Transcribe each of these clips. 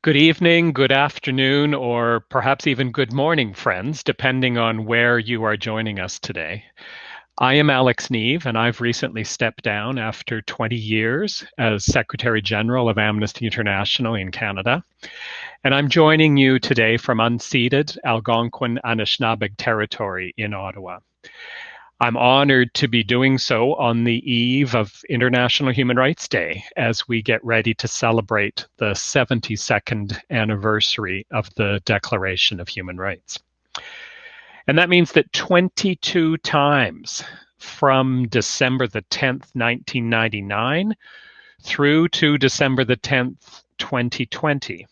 Good evening, good afternoon, or perhaps even good morning, friends, depending on where you are joining us today. I am Alex Neve, and I've recently stepped down after 20 years as Secretary General of Amnesty International in Canada. And I'm joining you today from unceded Algonquin Anishinaabeg territory in Ottawa. I'm honored to be doing so on the eve of International Human Rights Day as we get ready to celebrate the 72nd anniversary of the Declaration of Human Rights. And that means that 22 times from December the 10th, 1999 through to December the 10th, 2020,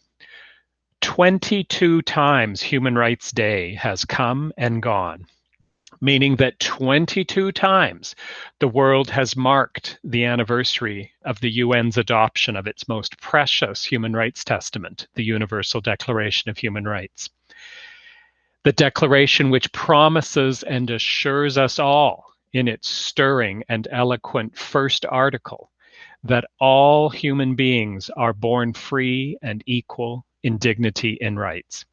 22 times Human Rights Day has come and gone, meaning that 22 times the world has marked the anniversary of the UN's adoption of its most precious human rights testament, the Universal Declaration of Human Rights. The declaration which promises and assures us all in its stirring and eloquent first article that all human beings are born free and equal in dignity and rights.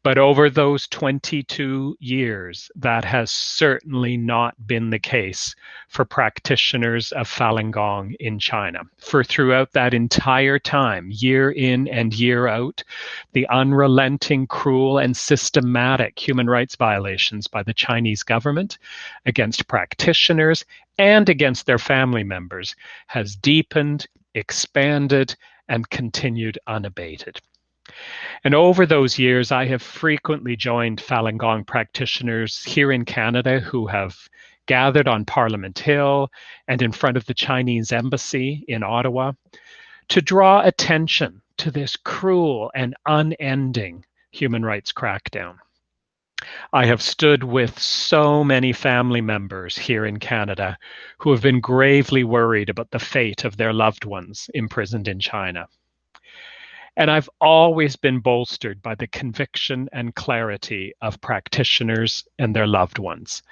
But over those 22 years, that has certainly not been the case for practitioners of Falun Gong in China. For throughout that entire time, year in and year out, the unrelenting, cruel, and systematic human rights violations by the Chinese government against practitioners and against their family members has deepened, expanded, and continued unabated. And over those years, I have frequently joined Falun Gong practitioners here in Canada who have gathered on Parliament Hill and in front of the Chinese embassy in Ottawa to draw attention to this cruel and unending human rights crackdown. I have stood with so many family members here in Canada who have been gravely worried about the fate of their loved ones imprisoned in China. And I've always been bolstered by the conviction and clarity of practitioners and their loved ones,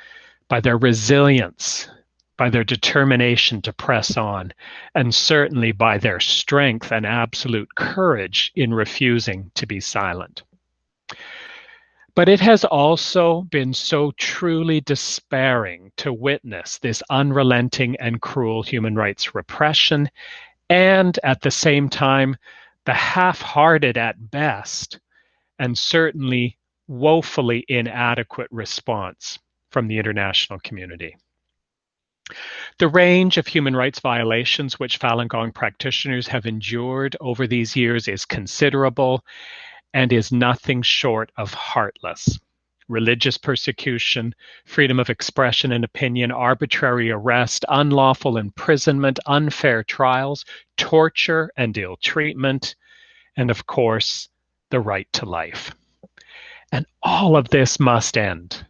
by their resilience, by their determination to press on, and certainly by their strength and absolute courage in refusing to be silent. But it has also been so truly despairing to witness this unrelenting and cruel human rights repression, and at the same time, the half-hearted at best, and certainly woefully inadequate response from the international community. The range of human rights violations which Falun Gong practitioners have endured over these years is considerable and is nothing short of heartless. Religious persecution, freedom of expression and opinion, arbitrary arrest, unlawful imprisonment, unfair trials, torture and ill treatment, and of course, the right to life. And all of this must end.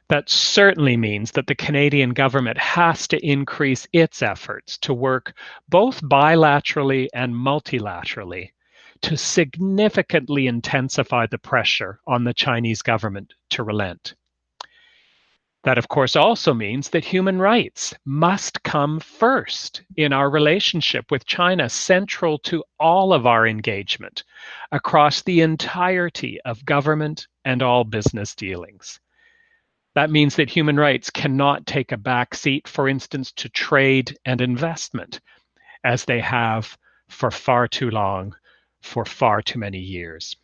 That certainly means that the Canadian government has to increase its efforts to work both bilaterally and multilaterally to significantly intensify the pressure on the Chinese government to relent. That, of course, also means that human rights must come first in our relationship with China, central to all of our engagement across the entirety of government and all business dealings. That means that human rights cannot take a back seat, for instance, to trade and investment, as they have for far too long, for far too many years.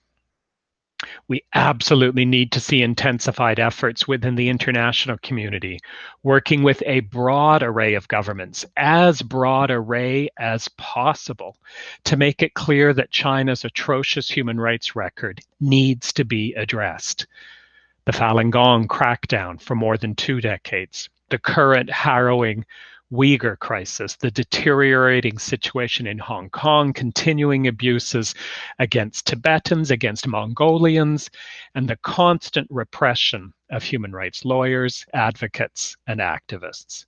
We absolutely need to see intensified efforts within the international community, working with a broad array of governments, as broad array as possible, to make it clear that China's atrocious human rights record needs to be addressed. The Falun Gong crackdown for more than 2 decades, the current harrowing Uyghur crisis, the deteriorating situation in Hong Kong, continuing abuses against Tibetans, against Mongolians, and the constant repression of human rights lawyers, advocates, and activists.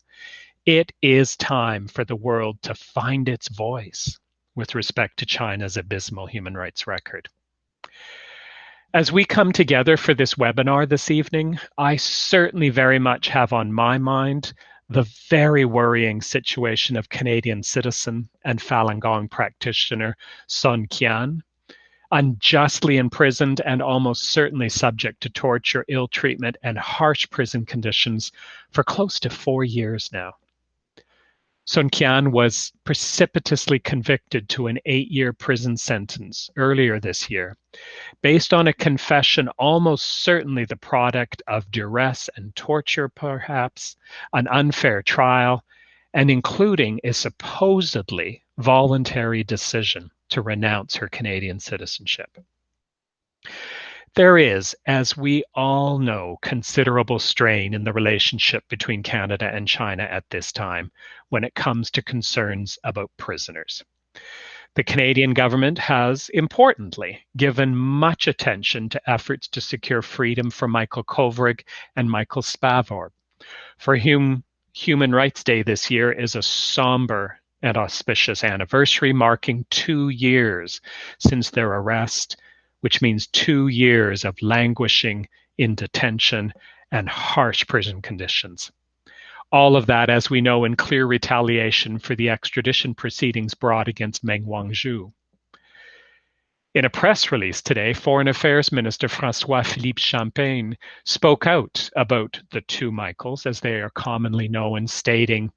It is time for the world to find its voice with respect to China's abysmal human rights record. As we come together for this webinar this evening, I certainly very much have on my mind the very worrying situation of Canadian citizen and Falun Gong practitioner Sun Qian, unjustly imprisoned and almost certainly subject to torture, ill treatment, and harsh prison conditions for close to 4 years now. Sun Qian was precipitously convicted to an 8-year prison sentence earlier this year, based on a confession almost certainly the product of duress and torture, perhaps, an unfair trial, and including a supposedly voluntary decision to renounce her Canadian citizenship. There is, as we all know, considerable strain in the relationship between Canada and China at this time when it comes to concerns about prisoners. The Canadian government has, importantly, given much attention to efforts to secure freedom for Michael Kovrig and Michael Spavor, for whom Human Rights Day this year is a somber and auspicious anniversary marking 2 years since their arrest, which means 2 years of languishing in detention and harsh prison conditions. All of that, as we know, in clear retaliation for the extradition proceedings brought against Meng Wanzhou. In a press release today, Foreign Affairs Minister François-Philippe Champagne spoke out about the two Michaels, as they are commonly known, stating,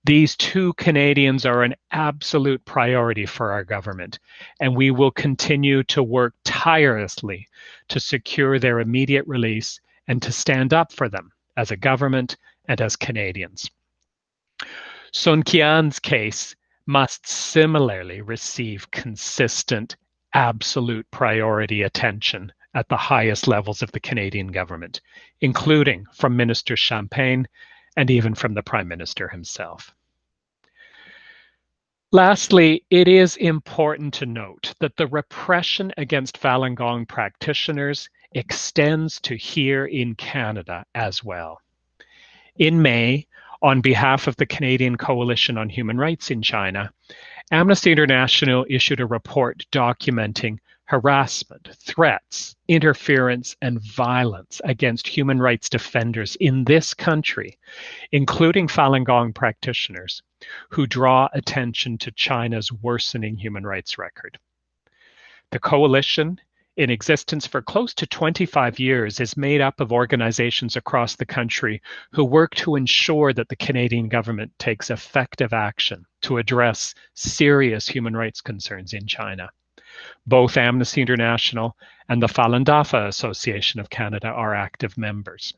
"These two Canadians are an absolute priority for our government, and we will continue to work tirelessly to secure their immediate release and to stand up for them as a government and as Canadians." Sun Qian's case must similarly receive consistent, absolute priority attention at the highest levels of the Canadian government, including from Minister Champagne and even from the Prime Minister himself. Lastly, it is important to note that the repression against Falun Gong practitioners extends to here in Canada as well. In May, on behalf of the Canadian Coalition on Human Rights in China, Amnesty International issued a report documenting harassment, threats, interference, and violence against human rights defenders in this country, including Falun Gong practitioners, who draw attention to China's worsening human rights record. The coalition, in existence for close to 25 years, is made up of organizations across the country who work to ensure that the Canadian government takes effective action to address serious human rights concerns in China. Both Amnesty International and the Falun Dafa Association of Canada are active members.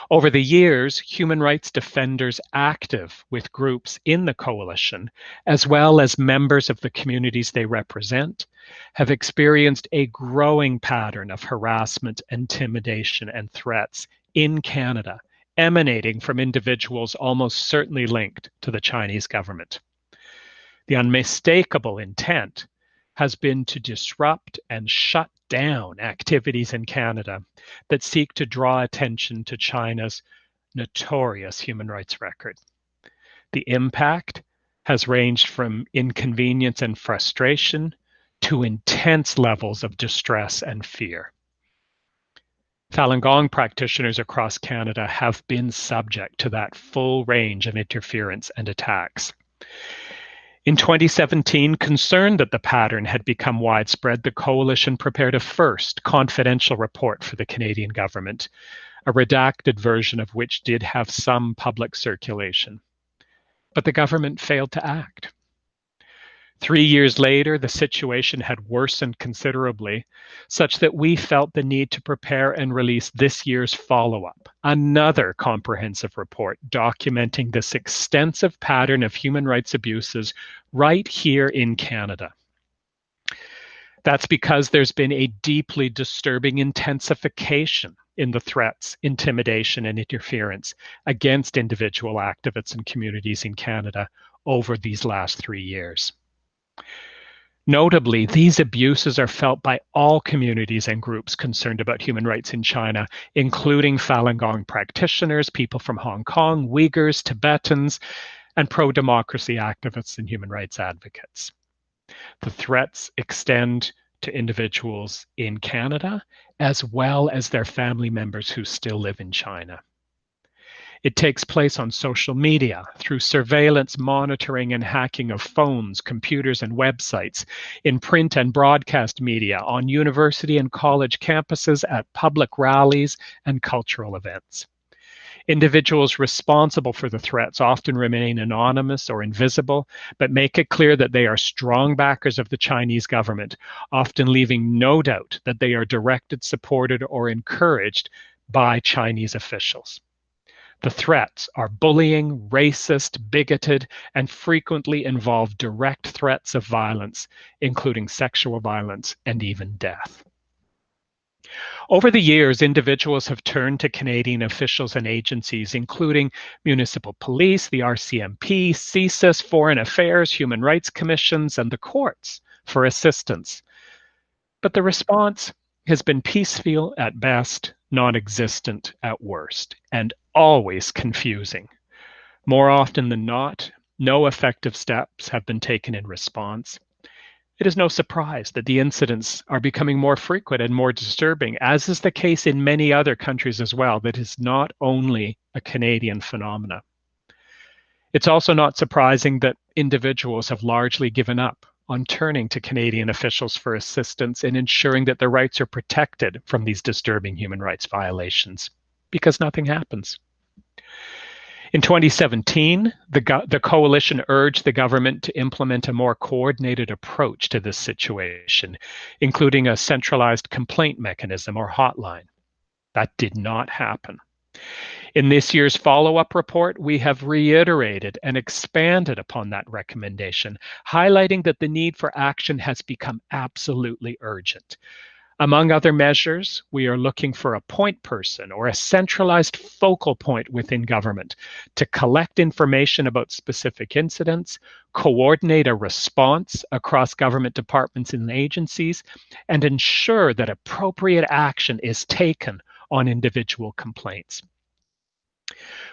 Over the years, human rights defenders active with groups in the coalition, as well as members of the communities they represent, have experienced a growing pattern of harassment, intimidation, and threats in Canada, emanating from individuals almost certainly linked to the Chinese government. The unmistakable intent has been to disrupt and shut down activities in Canada that seek to draw attention to China's notorious human rights record. The impact has ranged from inconvenience and frustration to intense levels of distress and fear. Falun Gong practitioners across Canada have been subject to that full range of interference and attacks. In 2017, concerned that the pattern had become widespread, the coalition prepared a first confidential report for the Canadian government, a redacted version of which did have some public circulation. But the government failed to act. 3 years later, the situation had worsened considerably, such that we felt the need to prepare and release this year's follow-up, another comprehensive report documenting this extensive pattern of human rights abuses right here in Canada. That's because there's been a deeply disturbing intensification in the threats, intimidation, and interference against individual activists and communities in Canada over these last 3 years. Notably, these abuses are felt by all communities and groups concerned about human rights in China, including Falun Gong practitioners, people from Hong Kong, Uyghurs, Tibetans, and pro-democracy activists and human rights advocates. The threats extend to individuals in Canada, as well as their family members who still live in China. It takes place on social media, through surveillance, monitoring, and hacking of phones, computers, and websites, in print and broadcast media, on university and college campuses, at public rallies, and cultural events. Individuals responsible for the threats often remain anonymous or invisible, but make it clear that they are strong backers of the Chinese government, often leaving no doubt that they are directed, supported, or encouraged by Chinese officials. The threats are bullying, racist, bigoted, and frequently involve direct threats of violence, including sexual violence and even death. Over the years, individuals have turned to Canadian officials and agencies, including municipal police, the RCMP, CSIS, Foreign Affairs, Human Rights Commissions, and the courts for assistance. But the response has been piecemeal at best, non-existent at worst, and always confusing. More often than not, no effective steps have been taken in response. It is no surprise that the incidents are becoming more frequent and more disturbing, as is the case in many other countries as well. That is not only a Canadian phenomenon. It's also not surprising that individuals have largely given up on turning to Canadian officials for assistance in ensuring that their rights are protected from these disturbing human rights violations, because nothing happens. In 2017, the coalition urged the government to implement a more coordinated approach to this situation, including a centralized complaint mechanism or hotline. That did not happen. In this year's follow-up report, we have reiterated and expanded upon that recommendation, highlighting that the need for action has become absolutely urgent. Among other measures, we are looking for a point person or a centralized focal point within government to collect information about specific incidents, coordinate a response across government departments and agencies, and ensure that appropriate action is taken on individual complaints.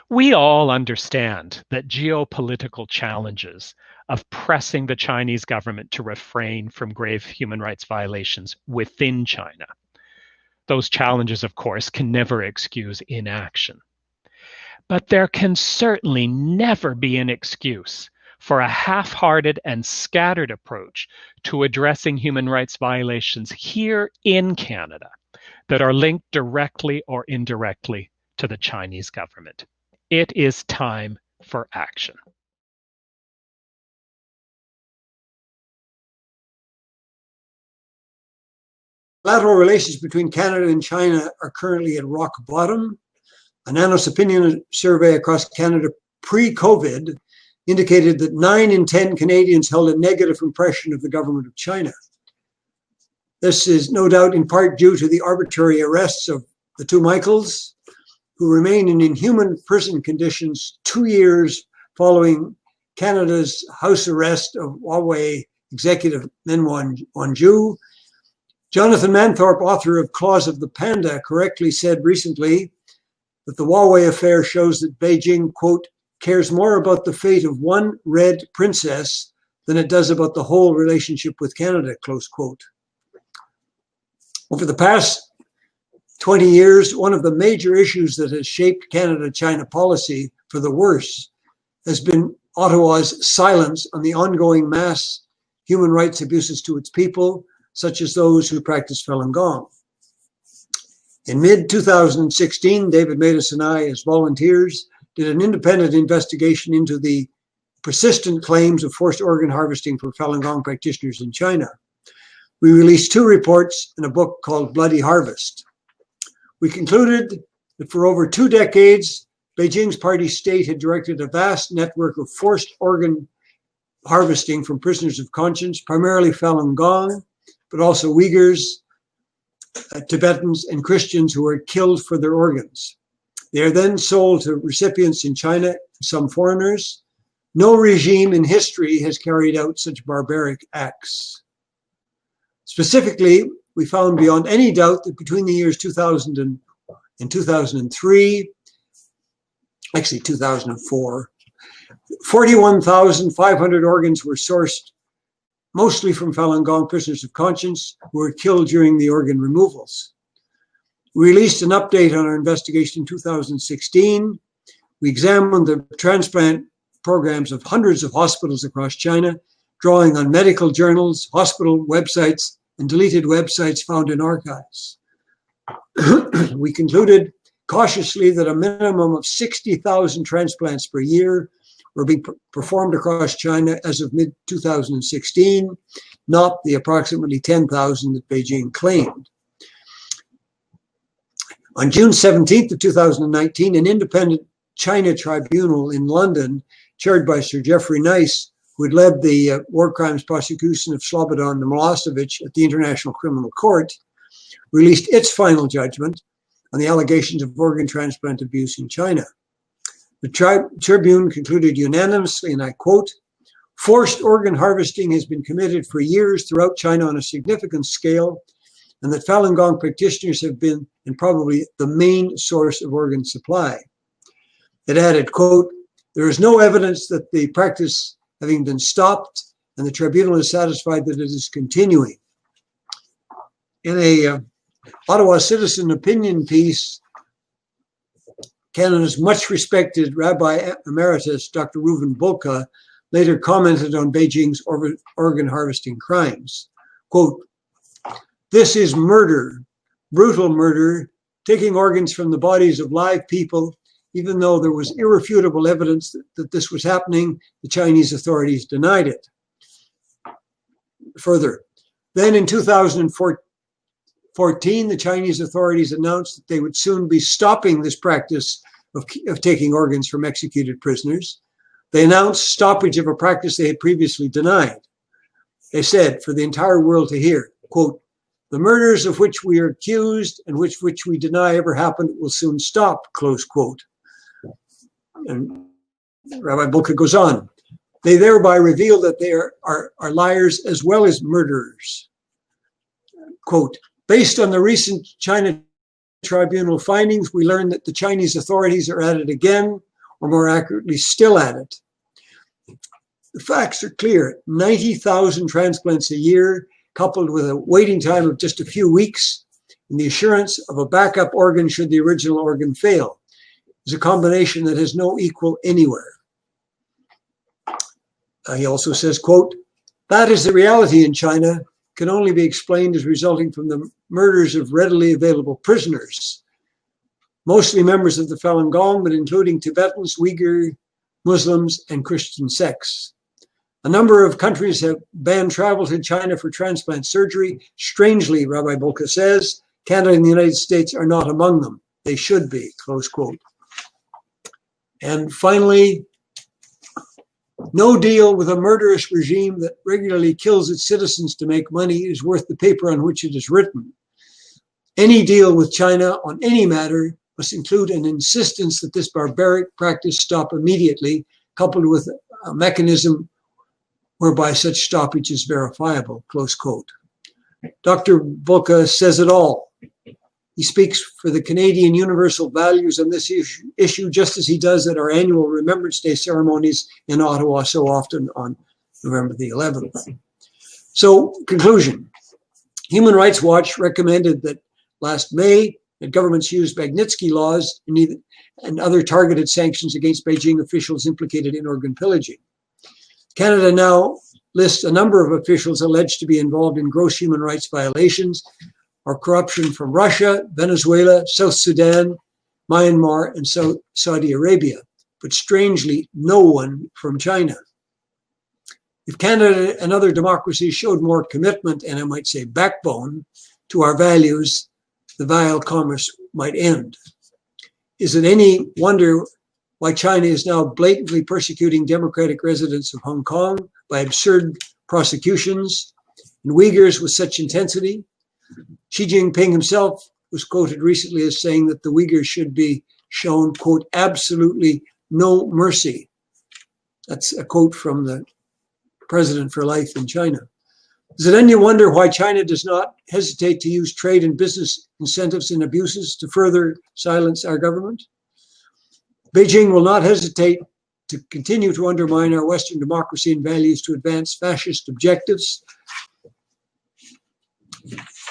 We all understand that geopolitical challenges of pressing the Chinese government to refrain from grave human rights violations within China. Those challenges, of course, can never excuse inaction. But there can certainly never be an excuse for a half-hearted and scattered approach to addressing human rights violations here in Canada that are linked directly or indirectly to the Chinese government. It is time for action. Bilateral relations between Canada and China are currently at rock bottom. A Nanos opinion survey across Canada pre-COVID indicated that 9 in 10 Canadians held a negative impression of the government of China. This is no doubt in part due to the arbitrary arrests of the two Michaels, who remain in inhuman prison conditions 2 years following Canada's house arrest of Huawei executive Meng Wanzhou. Jonathan Manthorpe, author of Claws of the Panda, correctly said recently that the Huawei affair shows that Beijing, quote, cares more about the fate of one red princess than it does about the whole relationship with Canada, close quote. Over the past 20 years, one of the major issues that has shaped Canada-China policy for the worse has been Ottawa's silence on the ongoing mass human rights abuses to its people, such as those who practice Falun Gong. In mid-2016, David Matus and I, as volunteers, did an independent investigation into the persistent claims of forced organ harvesting for Falun Gong practitioners in China. We released 2 reports and a book called Bloody Harvest. We concluded that for over 2 decades, Beijing's party state had directed a vast network of forced organ harvesting from prisoners of conscience, primarily Falun Gong, but also Uyghurs, Tibetans, and Christians who are killed for their organs. They are then sold to recipients in China, some foreigners. No regime in history has carried out such barbaric acts. Specifically, we found beyond any doubt that between the years 2000 and 2003, actually 2004, 41,500 organs were sourced, mostly from Falun Gong prisoners of conscience who were killed during the organ removals. We released an update on our investigation in 2016, We examined the transplant programs of hundreds of hospitals across China, drawing on medical journals, hospital websites, and deleted websites found in archives. We concluded cautiously that a minimum of 60,000 transplants per year were being performed across China as of mid-2016, not the approximately 10,000 that Beijing claimed. On June 17th of 2019, an independent China tribunal in London, chaired by Sir Geoffrey Nice, who had led the war crimes prosecution of Slobodan Milosevic at the International Criminal Court, released its final judgment on the allegations of organ transplant abuse in China. The tribune concluded unanimously, and I quote, "Forced organ harvesting has been committed for years throughout China on a significant scale, and that Falun Gong practitioners have been, and probably, the main source of organ supply." It added, quote, "There is no evidence that the practice having been stopped, and the tribunal is satisfied that it is continuing." In a Ottawa Citizen opinion piece, Canada's much respected Rabbi Emeritus, Dr. Reuven Bulka, later commented on Beijing's organ harvesting crimes. Quote, "This is murder, brutal murder, taking organs from the bodies of live people. Even though there was irrefutable evidence that this was happening, the Chinese authorities denied it." Further, then in 2014, the Chinese authorities announced that they would soon be stopping this practice of taking organs from executed prisoners. They announced stoppage of a practice they had previously denied. They said, for the entire world to hear, quote, "The murders of which we are accused and which we deny ever happened will soon stop," close quote. And Rabbi Bulka goes on, "They thereby reveal that they are liars as well as murderers." Quote, "Based on the recent China tribunal findings, we learned that the Chinese authorities are at it again, or more accurately, still at it. The facts are clear. 90,000 transplants a year, coupled with a waiting time of just a few weeks, and the assurance of a backup organ should the original organ fail, is a combination that has no equal anywhere." He also says, quote, "That is the reality in China, can only be explained as resulting from the murders of readily available prisoners, mostly members of the Falun Gong, but including Tibetans, Uyghur, Muslims, and Christian sects. A number of countries have banned travel to China for transplant surgery. Strangely, Rabbi Bulka says, Canada and the United States are not among them. They should be," close quote. And finally, "No deal with a murderous regime that regularly kills its citizens to make money is worth the paper on which it is written. Any deal with China on any matter must include an insistence that this barbaric practice stop immediately, coupled with a mechanism whereby such stoppage is verifiable," close quote. Dr. Bulka says it all. He speaks for the Canadian universal values on this issue, just as he does at our annual Remembrance Day ceremonies in Ottawa so often on November the 11th. So, conclusion. Human Rights Watch recommended that last May that governments use Magnitsky laws and other targeted sanctions against Beijing officials implicated in organ pillaging. Canada now lists a number of officials alleged to be involved in gross human rights violations or corruption from Russia, Venezuela, South Sudan, Myanmar, and Saudi Arabia, but strangely, no one from China. If Canada and other democracies showed more commitment, and I might say backbone, to our values, the vile commerce might end. Is it any wonder why China is now blatantly persecuting democratic residents of Hong Kong by absurd prosecutions, and Uyghurs with such intensity? Xi Jinping himself was quoted recently as saying that the Uyghurs should be shown, quote, "absolutely no mercy." That's a quote from the president for life in China. Is it any wonder why China does not hesitate to use trade and business incentives and abuses to further silence our government? Beijing will not hesitate to continue to undermine our Western democracy and values to advance fascist objectives.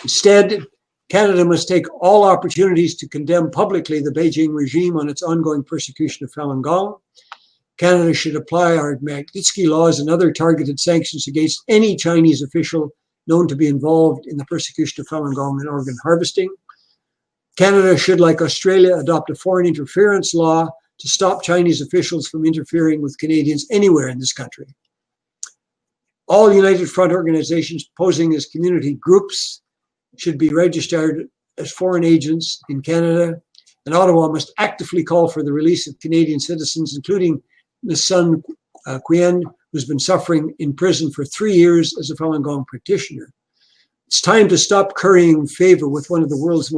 Instead, Canada must take all opportunities to condemn publicly the Beijing regime on its ongoing persecution of Falun Gong. Canada should apply our Magnitsky laws and other targeted sanctions against any Chinese official known to be involved in the persecution of Falun Gong and organ harvesting. Canada should, like Australia, adopt a foreign interference law to stop Chinese officials from interfering with Canadians anywhere in this country. All United Front organizations posing as community groups should be registered as foreign agents in Canada, and Ottawa must actively call for the release of Canadian citizens, including Ms. Sun Quyen, who's been suffering in prison for 3 years as a Falun Gong practitioner. It's time to stop currying favor with one of the world's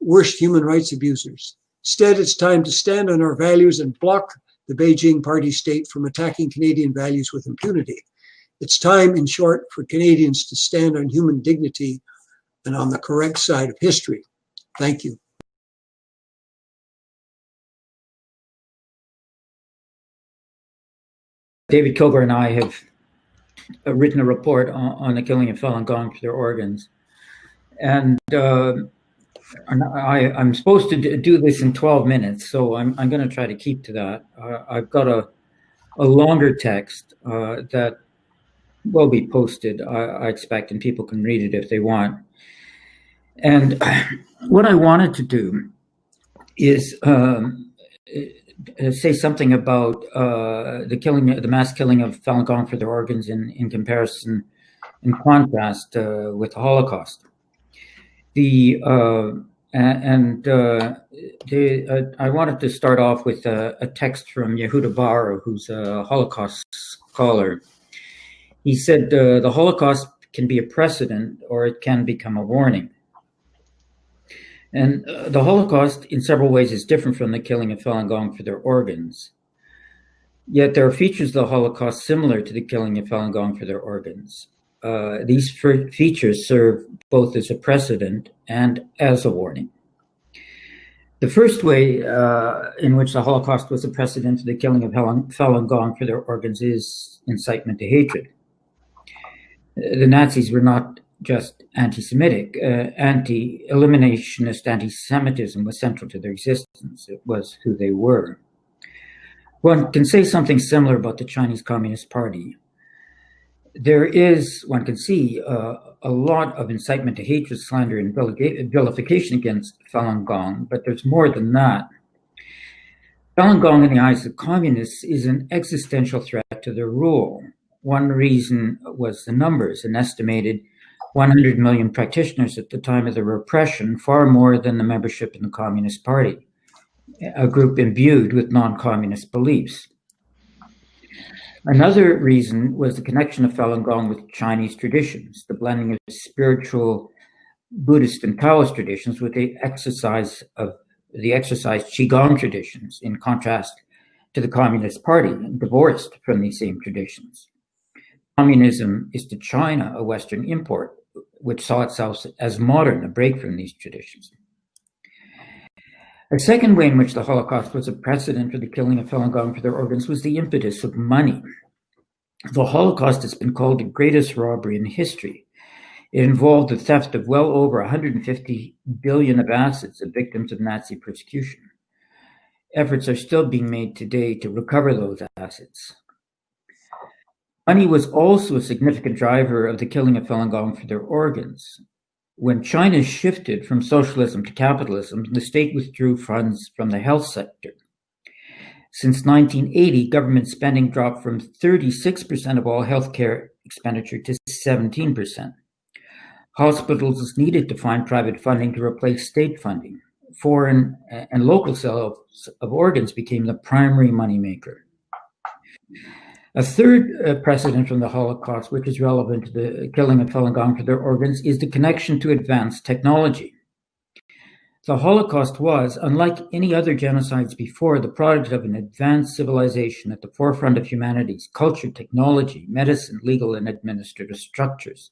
worst human rights abusers. Instead, it's time to stand on our values and block the Beijing party state from attacking Canadian values with impunity. It's time, in short, for Canadians to stand on human dignity and on the correct side of history. Thank you. David Kilgour and I have written a report on the killing of Falun Gong for their organs. And I'm supposed to do this in 12 minutes, so I'm going to try to keep to that. I've got a longer text that will be posted, I expect, and people can read it if they want. And what I wanted to do is say something about the mass killing of Falun Gong for their organs in comparison, in contrast with the Holocaust. I wanted to start off with a text from Yehuda Bar, who's a Holocaust scholar. He said, the Holocaust can be a precedent or it can become a warning. And the Holocaust, in several ways, is different from the killing of Falun Gong for their organs. Yet there are features of the Holocaust similar to the killing of Falun Gong for their organs. These features serve both as a precedent and as a warning. The first way in which the Holocaust was a precedent for the killing of Falun Gong for their organs is incitement to hatred. The Nazis were not just anti-Semitic. Eliminationist anti-Semitism was central to their existence. It was who they were. One can say something similar about the Chinese Communist Party. There is, one can see, a lot of incitement to hatred, slander, and vilification against Falun Gong, but there's more than that. Falun Gong, in the eyes of communists, is an existential threat to their rule. One reason was the numbers, an estimated 100 million practitioners at the time of the repression, far more than the membership in the Communist Party, a group imbued with non-communist beliefs. Another reason was the connection of Falun Gong with Chinese traditions, the blending of spiritual Buddhist and Taoist traditions with the exercise Qigong traditions, in contrast to the Communist Party, divorced from these same traditions. Communism is to China a Western import, which saw itself as modern, a break from these traditions. A second way in which the Holocaust was a precedent for the killing of Falun Gong for their organs was the impetus of money. The Holocaust has been called the greatest robbery in history. It involved the theft of well over 150 billion of assets of victims of Nazi persecution. Efforts are still being made today to recover those assets. Money was also a significant driver of the killing of Falun Gong for their organs. When China shifted from socialism to capitalism, the state withdrew funds from the health sector. Since 1980, government spending dropped from 36% of all healthcare expenditure to 17%. Hospitals needed to find private funding to replace state funding. Foreign and local sales of organs became the primary moneymaker. A third precedent from the Holocaust, which is relevant to the killing of Falun Gong for their organs, is the connection to advanced technology. The Holocaust was, unlike any other genocides before, the product of an advanced civilization at the forefront of humanity's culture, technology, medicine, legal, and administrative structures.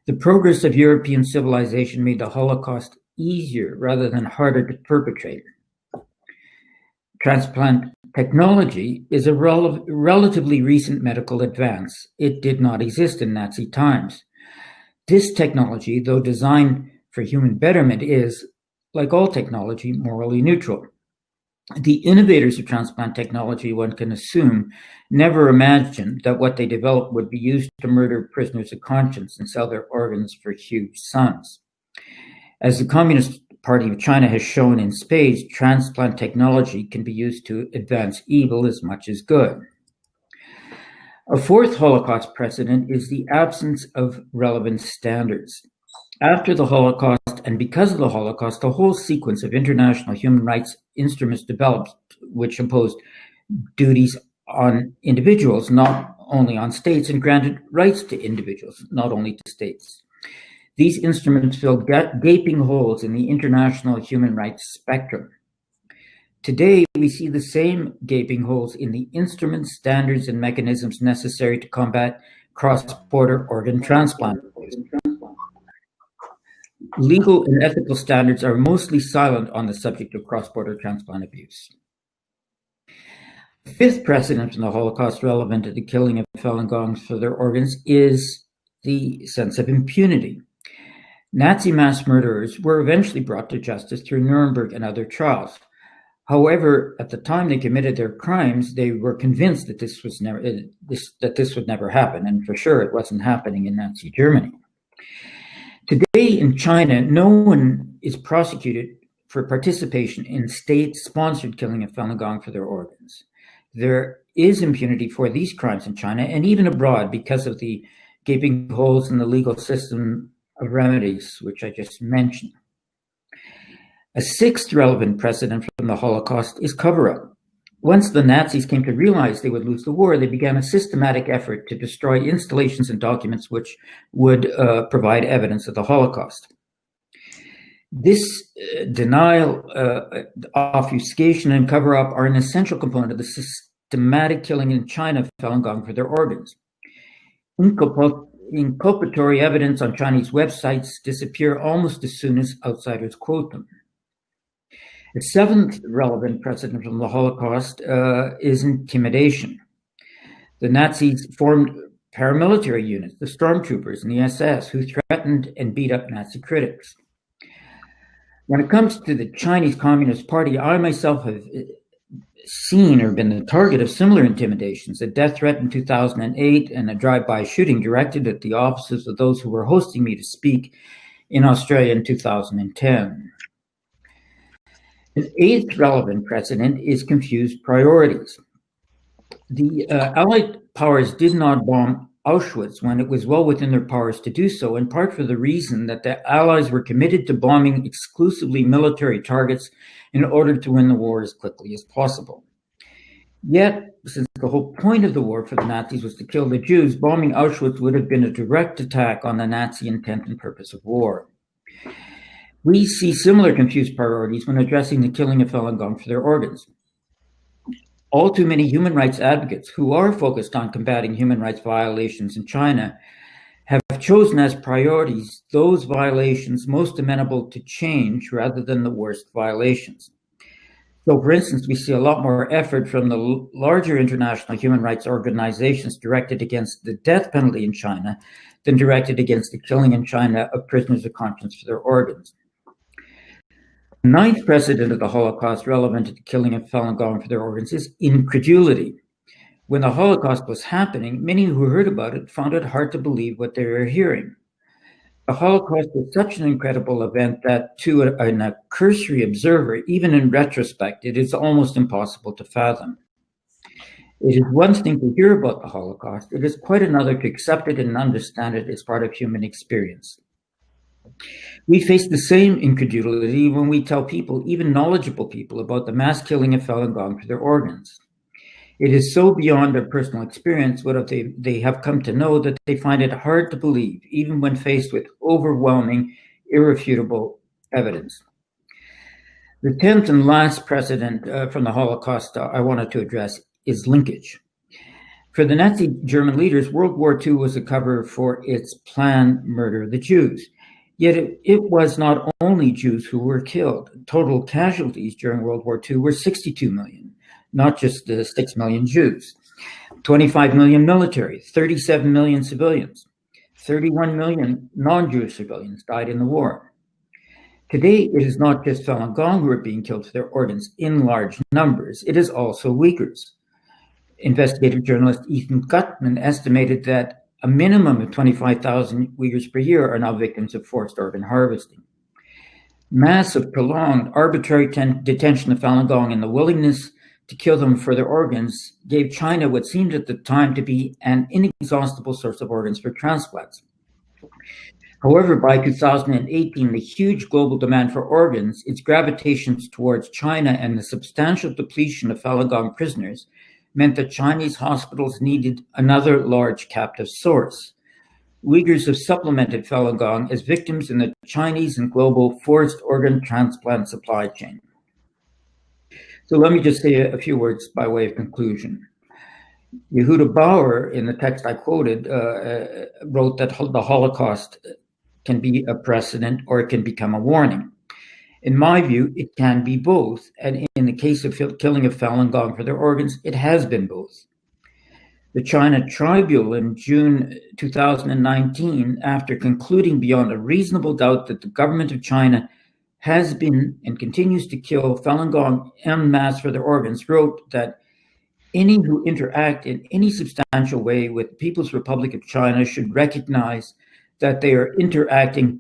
The progress of European civilization made the Holocaust easier rather than harder to perpetrate. Transplant technology is a relatively recent medical advance. It did not exist in Nazi times. This technology, though designed for human betterment is, like all technology, morally neutral. The innovators of transplant technology, one can assume, never imagined that what they developed would be used to murder prisoners of conscience and sell their organs for huge sums. As the Communist Party of China has shown in spades, transplant technology can be used to advance evil as much as good. A fourth Holocaust precedent is the absence of relevant standards. After the Holocaust, and because of the Holocaust, a whole sequence of international human rights instruments developed, which imposed duties on individuals, not only on states, and granted rights to individuals, not only to states. These instruments filled gaping holes in the international human rights spectrum. Today, we see the same gaping holes in the instruments, standards, and mechanisms necessary to combat cross-border organ transplant. Legal and ethical standards are mostly silent on the subject of cross-border transplant abuse. The fifth precedent in the Holocaust relevant to the killing of Falun Gongs for their organs is the sense of impunity. Nazi mass murderers were eventually brought to justice through Nuremberg and other trials. However, at the time they committed their crimes, they were convinced that this would never happen, and for sure it wasn't happening in Nazi Germany. Today in China, no one is prosecuted for participation in state-sponsored killing of Falun Gong for their organs. There is impunity for these crimes in China and even abroad because of the gaping holes in the legal system of remedies, which I just mentioned. A sixth relevant precedent from the Holocaust is cover-up. Once the Nazis came to realize they would lose the war, they began a systematic effort to destroy installations and documents which would provide evidence of the Holocaust. This denial, obfuscation, and cover-up are an essential component of the systematic killing in China of Falun Gong for their organs. Inculpatory evidence on Chinese websites disappear almost as soon as outsiders quote them. The seventh relevant precedent from the Holocaust is intimidation. The Nazis formed paramilitary units, the stormtroopers and the SS, who threatened and beat up Nazi critics. When it comes to the Chinese Communist Party, I myself have seen or been the target of similar intimidations, a death threat in 2008 and a drive-by shooting directed at the offices of those who were hosting me to speak in Australia in 2010. An eighth relevant precedent is confused priorities. The Allied powers did not bomb Auschwitz when it was well within their powers to do so, in part for the reason that the Allies were committed to bombing exclusively military targets in order to win the war as quickly as possible. Yet, since the whole point of the war for the Nazis was to kill the Jews, bombing Auschwitz would have been a direct attack on the Nazi intent and purpose of war. We see similar confused priorities when addressing the killing of Falun Gong for their organs. All too many human rights advocates who are focused on combating human rights violations in China have chosen as priorities those violations most amenable to change rather than the worst violations. So, for instance, we see a lot more effort from the larger international human rights organizations directed against the death penalty in China than directed against the killing in China of prisoners of conscience for their organs. The ninth precedent of the Holocaust relevant to the killing of Falun Gong for their organs is incredulity. When the Holocaust was happening, many who heard about it found it hard to believe what they were hearing. The Holocaust was such an incredible event that to a cursory observer, even in retrospect, it is almost impossible to fathom. It is one thing to hear about the Holocaust. It is quite another to accept it and understand it as part of human experience. We face the same incredulity when we tell people, even knowledgeable people, about the mass killing of Falun Gong for their organs. It is so beyond their personal experience what they have come to know that they find it hard to believe, even when faced with overwhelming, irrefutable evidence. The 10th and last precedent from the Holocaust I wanted to address is linkage. For the Nazi German leaders, World War II was a cover for its planned murder of the Jews. Yet it was not only Jews who were killed. Total casualties during World War II were 62 million, not just the 6 million Jews. 25 million military, 37 million civilians, 31 million non-Jewish civilians died in the war. Today, it is not just Falun Gong who are being killed for their organs in large numbers. It is also Uyghurs. Investigative journalist Ethan Gutman estimated that a minimum of 25,000 Uyghurs per year are now victims of forced organ harvesting. Massive, prolonged, arbitrary detention of Falun Gong and the willingness to kill them for their organs gave China what seemed at the time to be an inexhaustible source of organs for transplants. However, by 2018, the huge global demand for organs, its gravitations towards China, and the substantial depletion of Falun Gong prisoners meant that Chinese hospitals needed another large captive source. Uyghurs have supplemented Falun Gong as victims in the Chinese and global forced organ transplant supply chain. So let me just say a few words by way of conclusion. Yehuda Bauer, in the text I quoted, wrote that the Holocaust can be a precedent or it can become a warning. In my view, it can be both. And in the case of killing of Falun Gong for their organs, it has been both. The China Tribunal in June 2019, after concluding beyond a reasonable doubt that the government of China has been and continues to kill Falun Gong en masse for their organs, wrote that any who interact in any substantial way with the People's Republic of China should recognize that they are interacting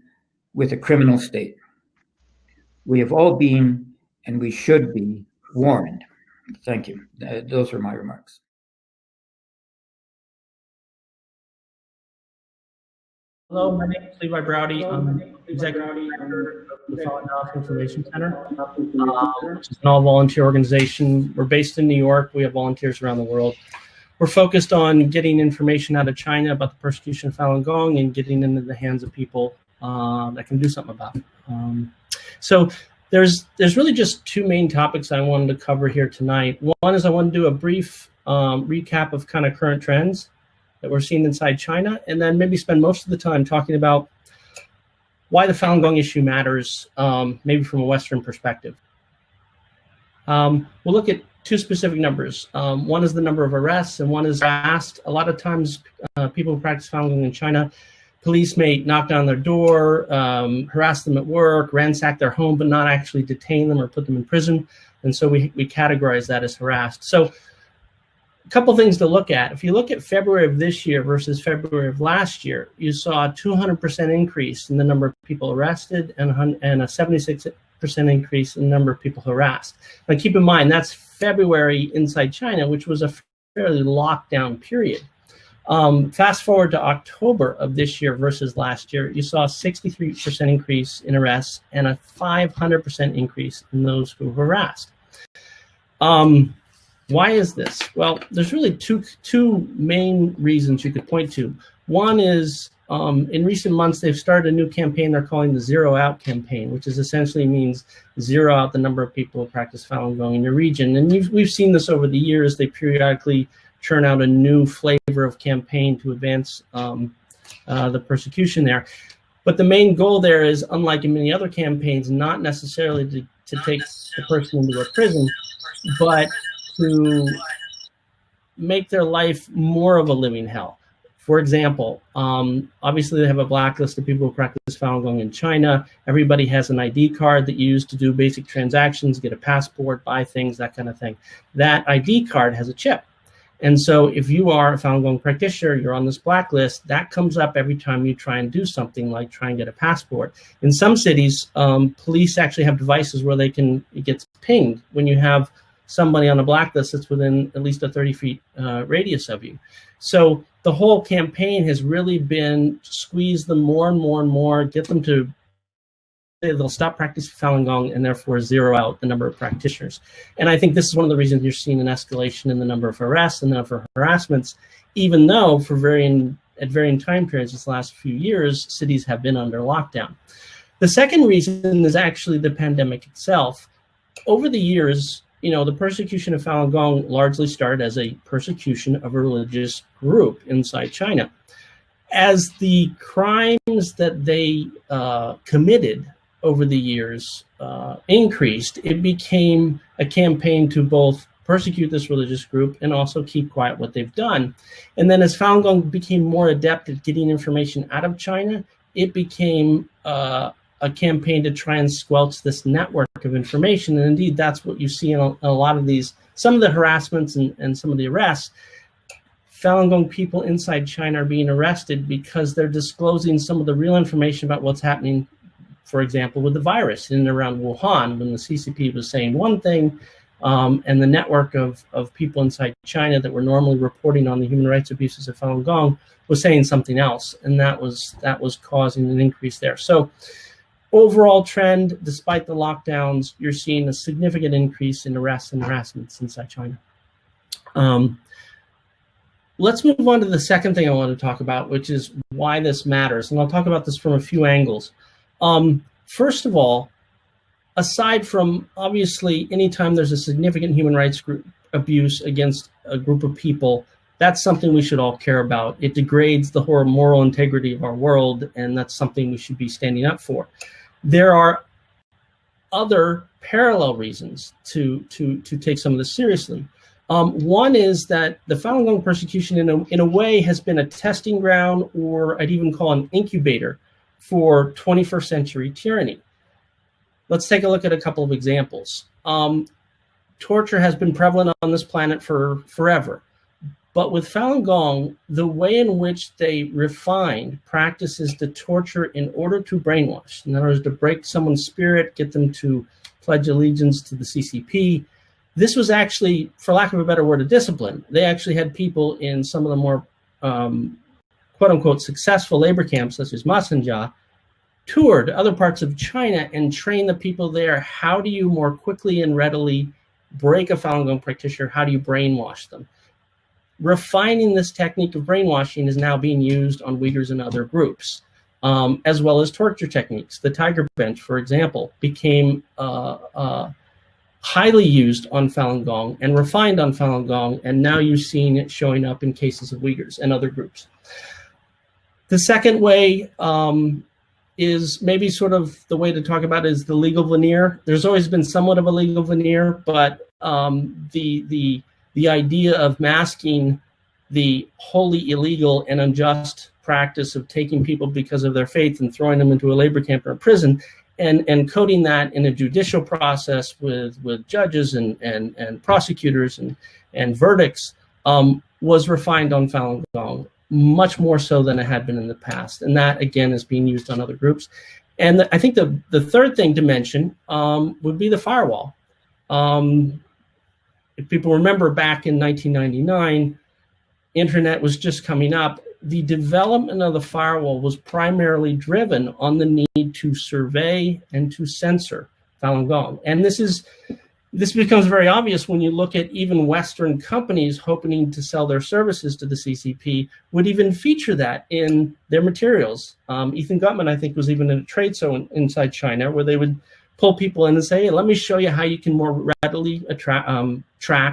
with a criminal state. We have all been, and we should be, warned. Thank you. Those are my remarks. Hello, my name is Levi Browde. I'm Executive Director of the Falun Gong Information Center, which is an all-volunteer organization. We're based in New York. We have volunteers around the world. We're focused on getting information out of China about the persecution of Falun Gong and getting into the hands of people that can do something about it. So there's really just two main topics I wanted to cover here tonight. One is I want to do a brief recap of kind of current trends that we're seeing inside China, and then maybe spend most of the time talking about why the Falun Gong issue matters, maybe from a Western perspective. We'll look at two specific numbers. One is the number of arrests, and one is harassed. A lot of times, people who practice Falun Gong in China, police may knock down their door, harass them at work, ransack their home, but not actually detain them or put them in prison. And so we categorize that as harassed. So a couple things to look at. If you look at February of this year versus February of last year, you saw a 200% increase in the number of people arrested and a 76% increase in the number of people harassed. Now keep in mind, that's February inside China, which was a fairly lockdown period. Fast forward to October of this year versus last year, you saw a 63% increase in arrests and a 500% increase in those who were harassed. Why is this? Well, there's really two main reasons you could point to. One is in recent months, they've started a new campaign they're calling the Zero Out campaign, which is essentially means zero out the number of people who practice Falun Gong in your region. And we've seen this over the years. They periodically churn out a new flavor of campaign to advance the persecution there. But the main goal there is, unlike in many other campaigns, not necessarily to take the person into a prison, but to make their life more of a living hell. For example, obviously they have a blacklist of people who practice Falun Gong in China. Everybody has an ID card that you use to do basic transactions, get a passport, buy things, that kind of thing. That ID card has a chip. And so if you are a Falun Gong practitioner, you're on this blacklist, that comes up every time you try and do something like try and get a passport. In some cities, police actually have devices where it gets pinged when you have somebody on a blacklist that's within at least a 30-feet radius of you. So the whole campaign has really been squeeze them more and more and more, get them to they'll stop practicing Falun Gong and therefore zero out the number of practitioners. And I think this is one of the reasons you're seeing an escalation in the number of arrests and the number of harassments, even though at varying time periods this last few years, cities have been under lockdown. The second reason is actually the pandemic itself. Over the years, the persecution of Falun Gong largely started as a persecution of a religious group inside China. As the crimes that they committed over the years increased, it became a campaign to both persecute this religious group and also keep quiet what they've done. And then as Falun Gong became more adept at getting information out of China, it became a a campaign to try and squelch this network of information. And indeed, that's what you see in a lot of these, some of the harassments and some of the arrests. Falun Gong people inside China are being arrested because they're disclosing some of the real information about what's happening, for example, with the virus in and around Wuhan, when the CCP was saying one thing, and the network of people inside China that were normally reporting on the human rights abuses of Falun Gong was saying something else, and that was causing an increase there. So overall trend, despite the lockdowns, you're seeing a significant increase in arrests and harassments inside China. Let's move on to the second thing I want to talk about, which is why this matters. And I'll talk about this from a few angles. First of all, aside from, obviously, anytime there's a significant human rights abuse against a group of people, that's something we should all care about. It degrades the whole moral integrity of our world, and that's something we should be standing up for. There are other parallel reasons to take some of this seriously. One is that the Falun Gong persecution in a way has been a testing ground, or I'd even call an incubator, for 21st century tyranny. Let's take a look at a couple of examples. Torture has been prevalent on this planet for forever. But with Falun Gong, the way in which they refined practices to torture in order to brainwash, in other words, to break someone's spirit, get them to pledge allegiance to the CCP, this was actually, for lack of a better word, a discipline. They actually had people in some of the more quote-unquote successful labor camps, such as Masanjia, toured other parts of China and trained the people there. How do you more quickly and readily break a Falun Gong practitioner? How do you brainwash them? Refining this technique of brainwashing is now being used on Uyghurs and other groups, as well as torture techniques. The Tiger Bench, for example, became highly used on Falun Gong and refined on Falun Gong, and now you're seeing it showing up in cases of Uyghurs and other groups. The second way is maybe sort of the way to talk about is the legal veneer. There's always been somewhat of a legal veneer, but the idea of masking the wholly illegal and unjust practice of taking people because of their faith and throwing them into a labor camp or a prison, and coding that in a judicial process with judges and prosecutors and verdicts was refined on Falun Gong, much more so than it had been in the past. And that, again, is being used on other groups. And I think the third thing to mention would be the firewall. If people remember, back in 1999, internet was just coming up. The development of the firewall was primarily driven on the need to survey and to censor Falun Gong. And this becomes very obvious when you look at even Western companies hoping to sell their services to the CCP would even feature that in their materials. Ethan Gutmann, I think, was even in a trade show inside China where they would pull people in and say, hey, let me show you how you can more readily track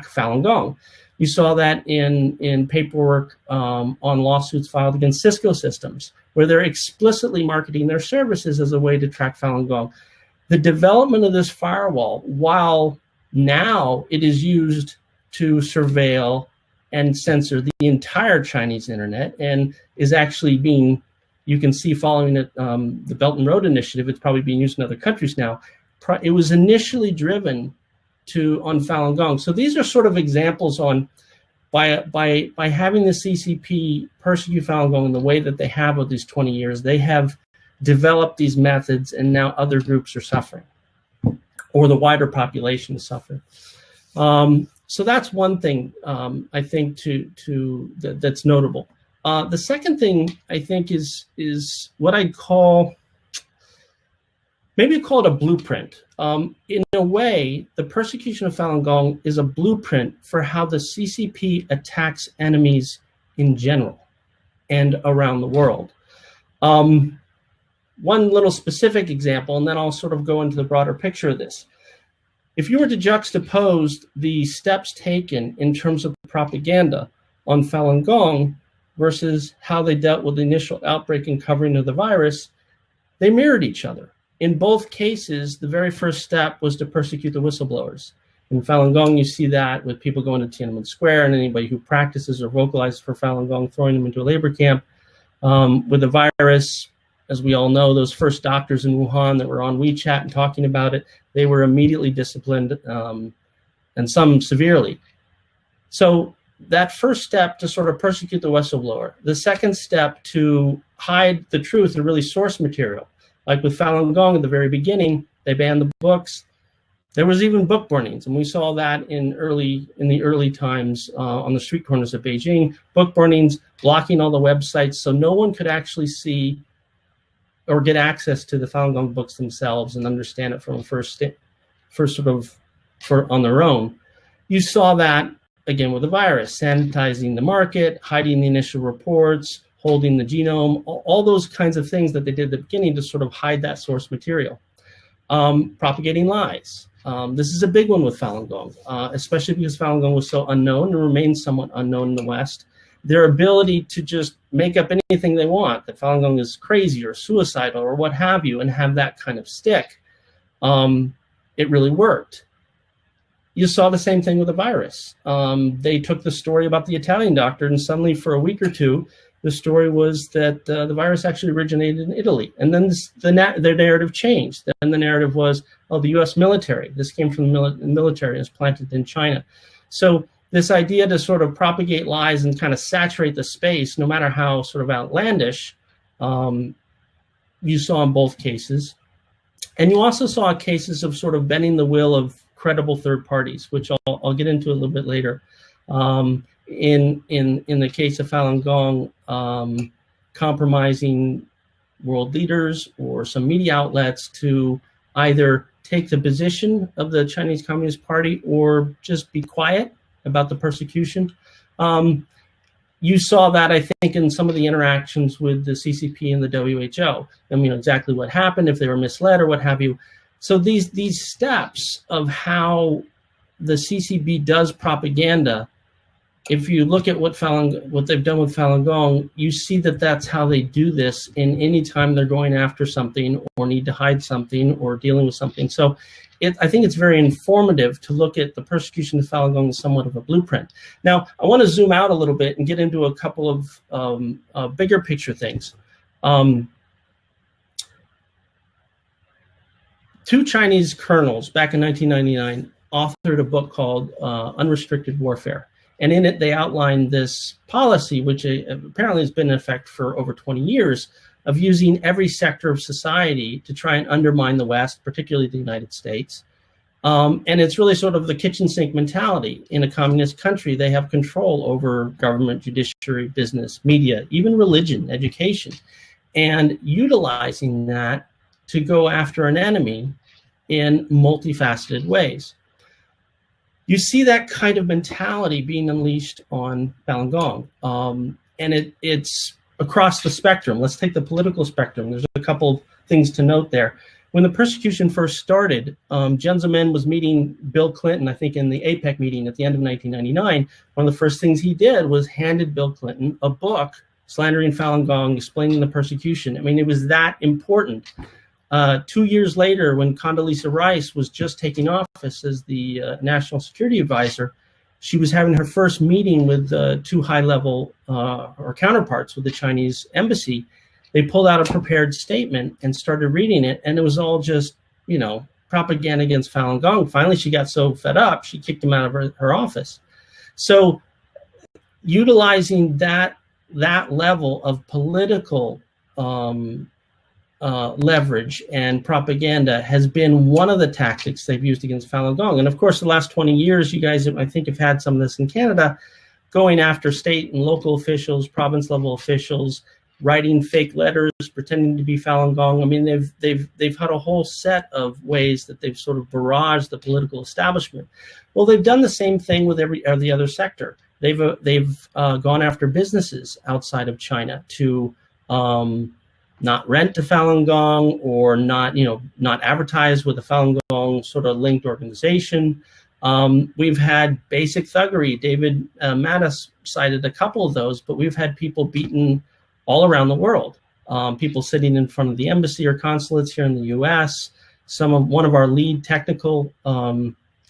Falun Gong. You saw that in paperwork on lawsuits filed against Cisco Systems, where they're explicitly marketing their services as a way to track Falun Gong. The development of this firewall, while now it is used to surveil and censor the entire Chinese internet, and is actually being, you can see following it, the Belt and Road Initiative, it's probably being used in other countries now. It was initially driven on Falun Gong. So these are sort of examples on by having the CCP persecute Falun Gong in the way that they have over these 20 years, they have developed these methods, and now other groups are suffering, or the wider population is suffering. So that's one thing I think that's notable. The second thing I think is what I'd call, maybe call it a blueprint. In a way, the persecution of Falun Gong is a blueprint for how the CCP attacks enemies in general and around the world. One little specific example, and then I'll sort of go into the broader picture of this. If you were to juxtapose the steps taken in terms of propaganda on Falun Gong versus how they dealt with the initial outbreak and covering of the virus, they mirrored each other. In both cases, the very first step was to persecute the whistleblowers. In Falun Gong, you see that with people going to Tiananmen Square and anybody who practices or vocalizes for Falun Gong, throwing them into a labor camp. With the virus, as we all know, those first doctors in Wuhan that were on WeChat and talking about it, they were immediately disciplined, and some severely. So that first step to sort of persecute the whistleblower. The second step to hide the truth and really source material. Like with Falun Gong at the very beginning, they banned the books. There was even book burnings, and we saw that in the early times on the street corners of Beijing. Book burnings, blocking all the websites, so no one could actually see or get access to the Falun Gong books themselves and understand it from on their own. You saw that again with the virus, sanitizing the market, hiding the initial reports, holding the genome, all those kinds of things that they did at the beginning to sort of hide that source material. Propagating lies. This is a big one with Falun Gong, especially because Falun Gong was so unknown and remains somewhat unknown in the West. Their ability to just make up anything they want, that Falun Gong is crazy or suicidal or what have you, and have that kind of stick, it really worked. You saw the same thing with the virus. They took the story about the Italian doctor, and suddenly for a week or two, the story was that the virus actually originated in Italy. And then their narrative changed. Then the narrative was, oh, the US military. This came from the military and was planted in China. So this idea to sort of propagate lies and kind of saturate the space, no matter how sort of outlandish, you saw in both cases. And you also saw cases of sort of bending the will of credible third parties, which I'll get into a little bit later. In the case of Falun Gong, compromising world leaders or some media outlets to either take the position of the Chinese Communist Party or just be quiet about the persecution. You saw that, I think, in some of the interactions with the CCP and the WHO. And you know exactly what happened, if they were misled or what have you. So these steps of how the CCP does propaganda, if you look at what they've done with Falun Gong, you see that that's how they do this in any time they're going after something or need to hide something or dealing with something. So I think it's very informative to look at the persecution of Falun Gong as somewhat of a blueprint. Now, I want to zoom out a little bit and get into a couple of bigger picture things. Two Chinese colonels back in 1999 authored a book called Unrestricted Warfare. And in it, they outlined this policy, which apparently has been in effect for over 20 years, of using every sector of society to try and undermine the West, particularly the United States. And it's really sort of the kitchen sink mentality. In a communist country, they have control over government, judiciary, business, media, even religion, education, and utilizing that to go after an enemy in multifaceted ways. You see that kind of mentality being unleashed on Falun Gong. And it's across the spectrum. Let's take the political spectrum. There's a couple things to note there. When the persecution first started, Jiang Zemin was meeting Bill Clinton, I think in the APEC meeting at the end of 1999. One of the first things he did was handed Bill Clinton a book, Slandering Falun Gong, explaining the persecution. I mean, it was that important. 2 years later, when Condoleezza Rice was just taking office as the National Security Advisor, she was having her first meeting with two high-level or counterparts with the Chinese embassy. They pulled out a prepared statement and started reading it, and it was all just, you know, propaganda against Falun Gong. Finally, she got so fed up, she kicked him out of her office. So utilizing that level of political leverage and propaganda has been one of the tactics they've used against Falun Gong. And of course, the last 20 years, you guys, I think, have had some of this in Canada, going after state and local officials, province level officials, writing fake letters, pretending to be Falun Gong. I mean, they've had a whole set of ways that they've sort of barraged the political establishment. Well, they've done the same thing with every other sector. They've gone after businesses outside of China to not rent to Falun Gong or not advertise with a Falun Gong sort of linked organization. We've had basic thuggery. David Mattis cited a couple of those, but we've had people beaten all around the world. People sitting in front of the embassy or consulates here in the U.S. One of our lead technical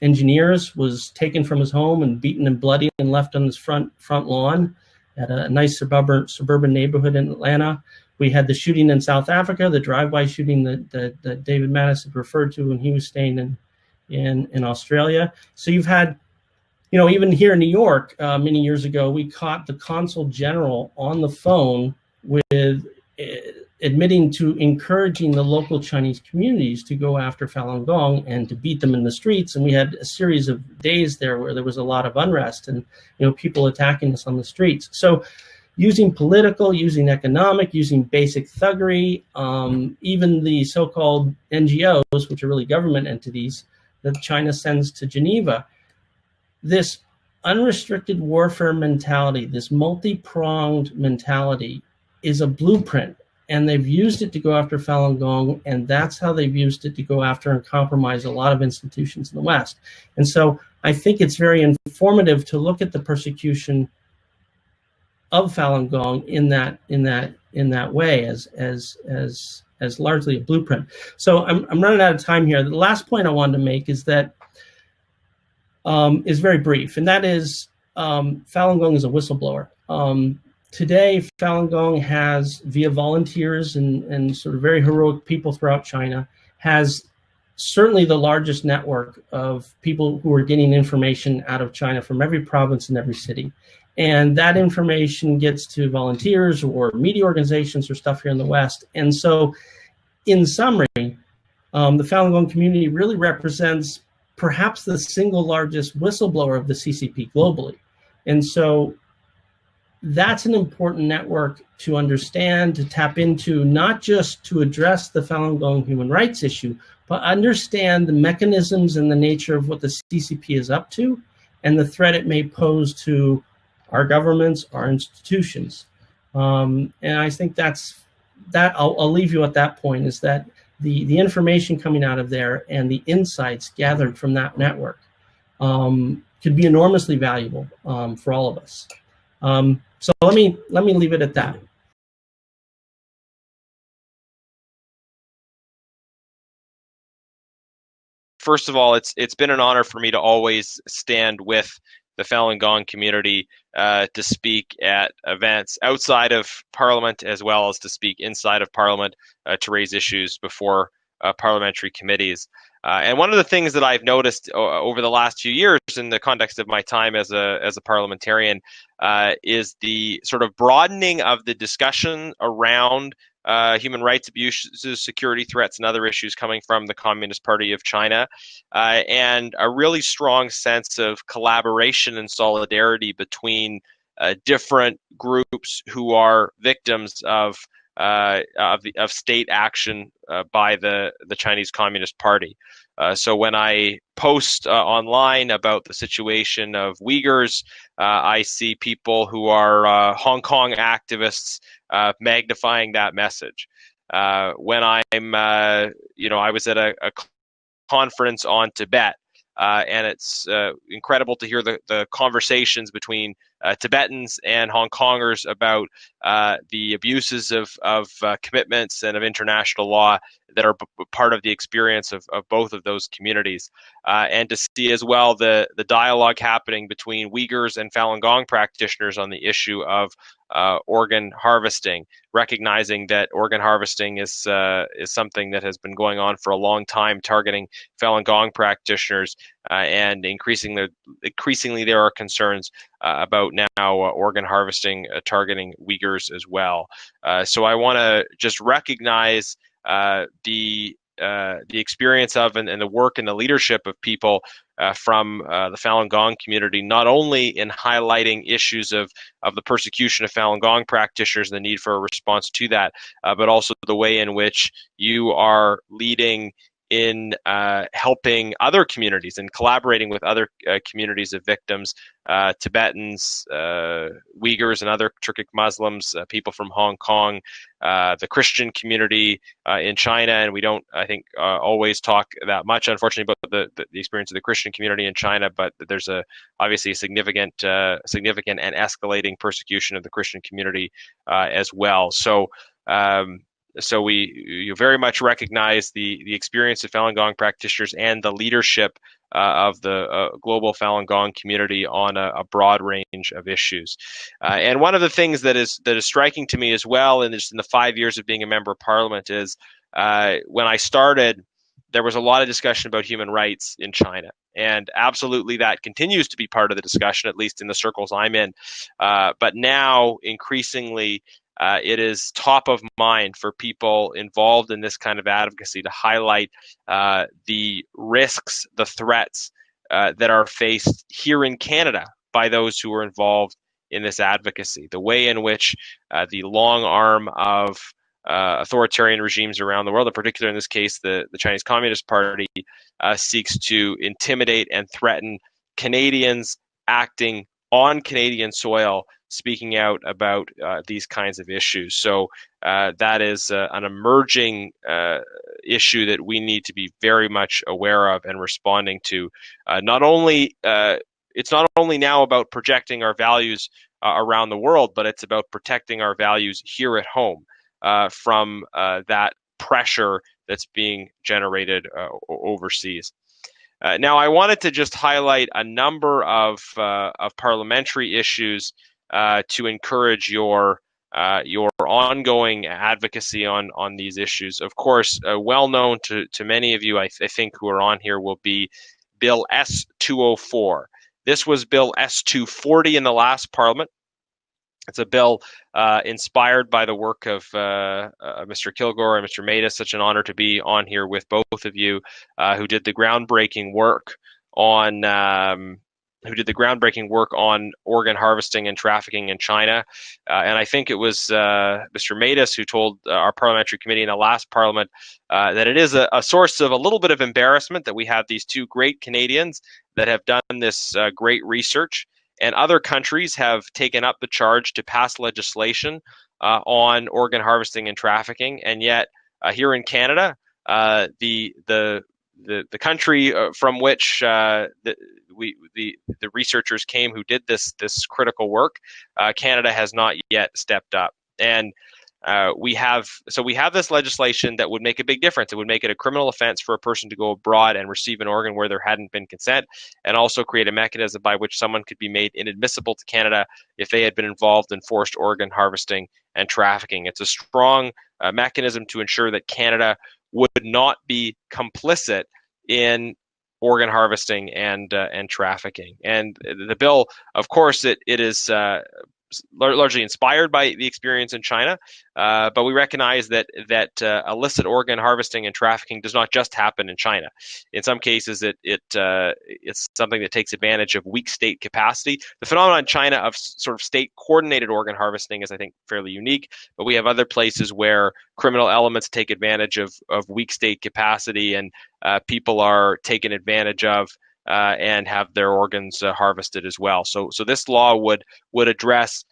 engineers was taken from his home and beaten and bloody and left on his front lawn at a nice suburban neighborhood in Atlanta. We had the shooting in South Africa, the drive-by shooting that David Mattis had referred to when he was staying in Australia. So you've had, even here in New York, many years ago, we caught the consul general on the phone with admitting to encouraging the local Chinese communities to go after Falun Gong and to beat them in the streets. And we had a series of days there where there was a lot of unrest and people attacking us on the streets. So using political, using economic, using basic thuggery, even the so-called NGOs, which are really government entities that China sends to Geneva, this unrestricted warfare mentality, this multi-pronged mentality is a blueprint. And they've used it to go after Falun Gong, and that's how they've used it to go after and compromise a lot of institutions in the West. And so I think it's very informative to look at the persecution of Falun Gong in that way as largely a blueprint. So I'm running out of time here. The last point I wanted to make is that is very brief, and that is Falun Gong is a whistleblower. Today, Falun Gong has, via volunteers and sort of very heroic people throughout China, has certainly the largest network of people who are getting information out of China from every province and every city. And that information gets to volunteers or media organizations or stuff here in the West. And so, in summary, the Falun Gong community really represents perhaps the single largest whistleblower of the CCP globally. And so, that's an important network to understand, to tap into, not just to address the Falun Gong human rights issue, but understand the mechanisms and the nature of what the CCP is up to and the threat it may pose to our governments, our institutions. And I think that's that. I'll leave you at that point, is that the information coming out of there and the insights gathered from that network could be enormously valuable for all of us. So let me leave it at that. First of all, it's been an honor for me to always stand with the Falun Gong community to speak at events outside of Parliament, as well as to speak inside of Parliament to raise issues before parliamentary committees. And one of the things that I've noticed over the last few years in the context of my time as a parliamentarian is the sort of broadening of the discussion around human rights abuses, security threats, and other issues coming from the Communist Party of China, and a really strong sense of collaboration and solidarity between different groups who are victims of state action by the Chinese Communist Party. So when I post online about the situation of Uyghurs, I see people who are Hong Kong activists magnifying that message. When I'm, I was at a conference on Tibet, and it's incredible to hear the conversations between Tibetans and Hong Kongers about the abuses of commitments and of international law that are part of the experience of both of those communities. And to see as well the dialogue happening between Uyghurs and Falun Gong practitioners on the issue of organ harvesting, recognizing that organ harvesting is something that has been going on for a long time, targeting Falun Gong practitioners, and increasingly there are concerns about now organ harvesting targeting Uyghurs as well. So I want to just recognize the experience of and the work and the leadership of people from the Falun Gong community, not only in highlighting issues of the persecution of Falun Gong practitioners and the need for a response to that, but also the way in which you are leading in helping other communities and collaborating with other communities of victims, Tibetans, Uyghurs and other Turkic Muslims, people from Hong Kong, the Christian community in China. And we don't, I think, always talk that much, unfortunately, about the experience of the Christian community in China, but there's obviously a significant and escalating persecution of the Christian community as well. So So you very much recognize the experience of Falun Gong practitioners and the leadership of the global Falun Gong community on a broad range of issues. And one of the things that is striking to me as well, in the 5 years of being a member of Parliament, is when I started, there was a lot of discussion about human rights in China. And absolutely that continues to be part of the discussion, at least in the circles I'm in. But now, increasingly, it is top of mind for people involved in this kind of advocacy to highlight the risks, the threats that are faced here in Canada by those who are involved in this advocacy. The way in which the long arm of authoritarian regimes around the world, in particular in this case the Chinese Communist Party, seeks to intimidate and threaten Canadians acting on Canadian soil, speaking out about these kinds of issues. So that is an emerging issue that we need to be very much aware of and responding to. It's not only now about projecting our values around the world, but it's about protecting our values here at home from that pressure that's being generated overseas. Now, I wanted to just highlight a number of parliamentary issues to encourage your ongoing advocacy on these issues. Of course, well known to many of you, I think, who are on here, will be Bill S-204. This was Bill S-240 in the last Parliament. It's a bill inspired by the work of Mr. Kilgour and Mr. Maida. Such an honor to be on here with both of you, who did the groundbreaking work on organ harvesting and trafficking in China. And I think it was Mr. Maida who told our parliamentary committee in the last Parliament that it is a source of a little bit of embarrassment that we have these two great Canadians that have done this great research. And other countries have taken up the charge to pass legislation on organ harvesting and trafficking, and yet here in Canada, the country from which the researchers came who did this critical work, Canada has not yet stepped up. And we have this legislation that would make a big difference. It would make it a criminal offense for a person to go abroad and receive an organ where there hadn't been consent, and also create a mechanism by which someone could be made inadmissible to Canada if they had been involved in forced organ harvesting and trafficking. It's a strong mechanism to ensure that Canada would not be complicit in organ harvesting and trafficking. And the bill, of course, it is largely inspired by the experience in China, but we recognize that illicit organ harvesting and trafficking does not just happen in China. In some cases, it's something that takes advantage of weak state capacity. The phenomenon in China of sort of state coordinated organ harvesting is, I think, fairly unique, but we have other places where criminal elements take advantage of weak state capacity, and people are taken advantage of and have their organs harvested as well. So this law would address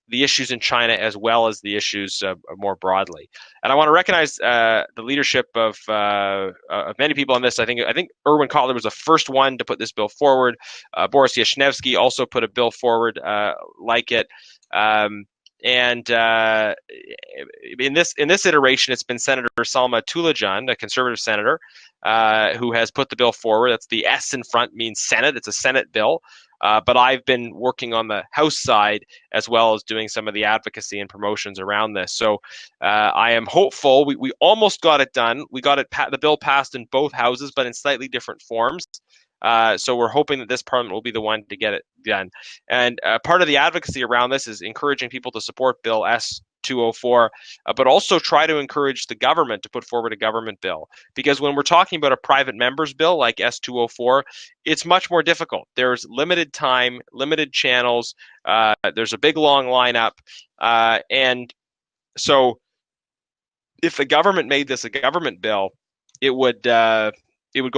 the issues in China as well as the issues more broadly. And I want to recognize the leadership of many people on this. I think Irwin Cotler was the first one to put this bill forward. Boris Yashnevsky also put a bill forward like it. And in this iteration, it's been Senator Salma Tulajan, a conservative senator, who has put the bill forward. That's the S in front, means Senate. It's a Senate bill. But I've been working on the House side as well as doing some of the advocacy and promotions around this. So I am hopeful. We almost got it done. We got the bill passed in both houses, but in slightly different forms. So we're hoping that this Parliament will be the one to get it done. And part of the advocacy around this is encouraging people to support Bill S-204, but also try to encourage the government to put forward a government bill. Because when we're talking about a private member's bill like S-204, it's much more difficult. There's limited time, limited channels. There's a big long lineup. And so if the government made this a government bill, it would go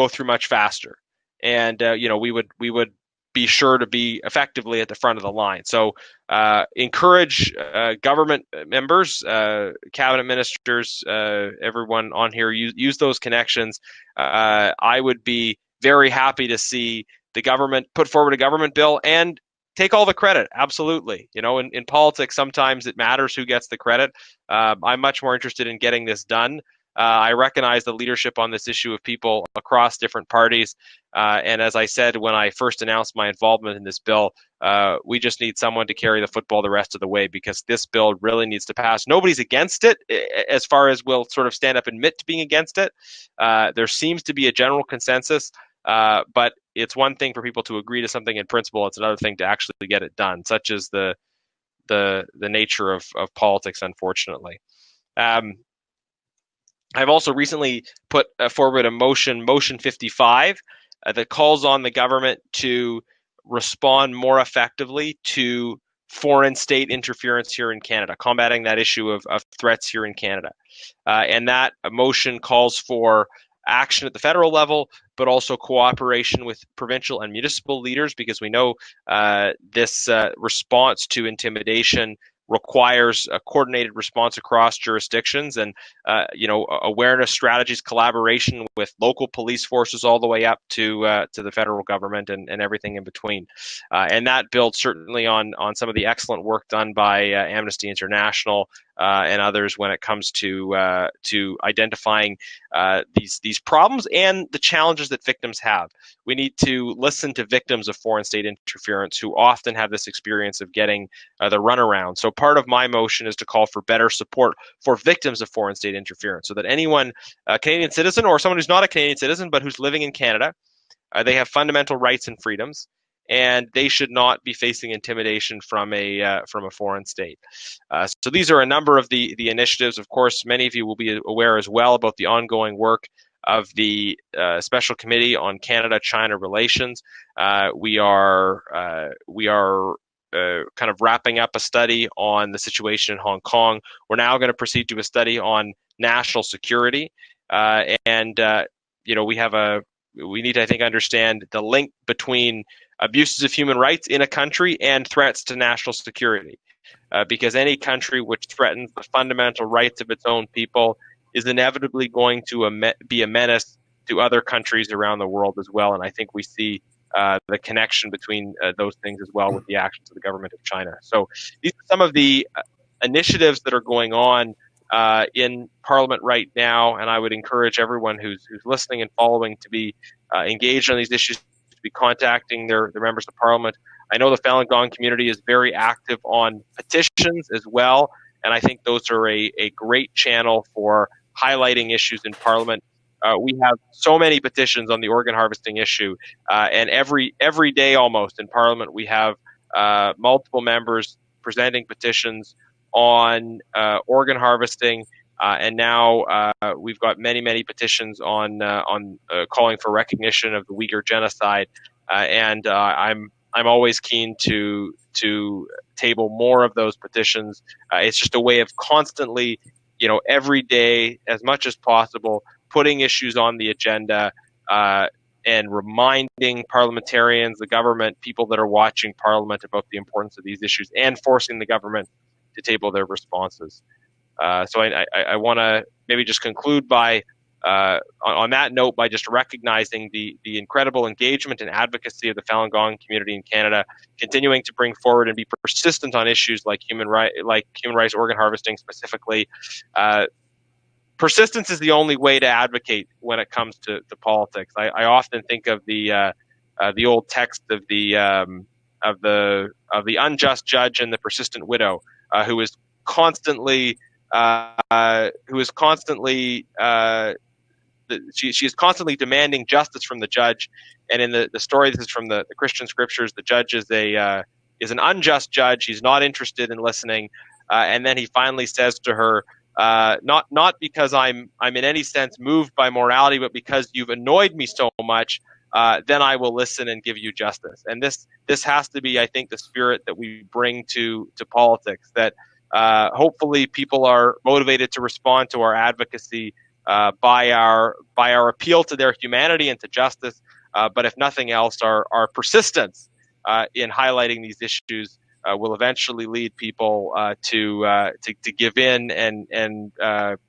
through much faster. And we would be sure to be effectively at the front of the line. So encourage government members, cabinet ministers, everyone on here, use those connections. I would be very happy to see the government put forward a government bill and take all the credit. Absolutely. In politics, sometimes it matters who gets the credit. I'm much more interested in getting this done. I recognize the leadership on this issue of people across different parties. And as I said when I first announced my involvement in this bill, we just need someone to carry the football the rest of the way, because this bill really needs to pass. Nobody's against it, as far as we'll sort of stand up and admit to being against it. There seems to be a general consensus, but it's one thing for people to agree to something in principle. It's another thing to actually get it done, such as the nature of politics, unfortunately. I've also recently put forward a motion 55, that calls on the government to respond more effectively to foreign state interference here in Canada, combating that issue of threats here in Canada. And that motion calls for action at the federal level, but also cooperation with provincial and municipal leaders, because we know this response to intimidation requires a coordinated response across jurisdictions, and awareness strategies, collaboration with local police forces, all the way up to the federal government and everything in between. And that builds certainly on some of the excellent work done by Amnesty International and others when it comes to identifying these problems and the challenges that victims have. We need to listen to victims of foreign state interference, who often have this experience of getting the runaround. So part of my motion is to call for better support for victims of foreign state interference, so that anyone, a Canadian citizen or someone who's not a Canadian citizen but who's living in Canada, they have fundamental rights and freedoms, and they should not be facing intimidation from a foreign state. So these are a number of the initiatives. Of course, many of you will be aware as well about the ongoing work of the Special Committee on Canada-China Relations. We are kind of wrapping up a study on the situation in Hong Kong. We're now going to proceed to a study on national security, and we need to, I think, understand the link between abuses of human rights in a country and threats to national security, because any country which threatens the fundamental rights of its own people is inevitably going to be a menace to other countries around the world as well. And I think we see the connection between those things as well with the actions of the government of China. So these are some of the initiatives that are going on in Parliament right now, and I would encourage everyone who's listening and following to be engaged on these issues, to be contacting their members of Parliament. I know the Falun Gong community is very active on petitions as well, and I think those are a great channel for highlighting issues in Parliament. We have so many petitions on the organ harvesting issue, and every day almost in Parliament we have multiple members presenting petitions on organ harvesting, and now we've got many petitions on calling for recognition of the Uyghur genocide, and I'm always keen to table more of those petitions. It's just a way of constantly, every day as much as possible, putting issues on the agenda and reminding parliamentarians, the government, people that are watching Parliament about the importance of these issues, and forcing the government to table their responses. So I want to maybe just conclude by, on that note, by just recognizing the incredible engagement and advocacy of the Falun Gong community in Canada, continuing to bring forward and be persistent on issues like human rights, organ harvesting specifically. Persistence is the only way to advocate when it comes to politics. I often think of the old text of the unjust judge and the persistent widow, who is constantly she is constantly demanding justice from the judge. And in the story, this is from the Christian scriptures, the judge is an unjust judge. He's not interested in listening, and then he finally says to her, not because I'm in any sense moved by morality, but because you've annoyed me so much, then I will listen and give you justice. And this has to be, I think, the spirit that we bring to politics, that hopefully people are motivated to respond to our advocacy by our appeal to their humanity and to justice, but if nothing else, our persistence in highlighting these issues will eventually lead people to give in and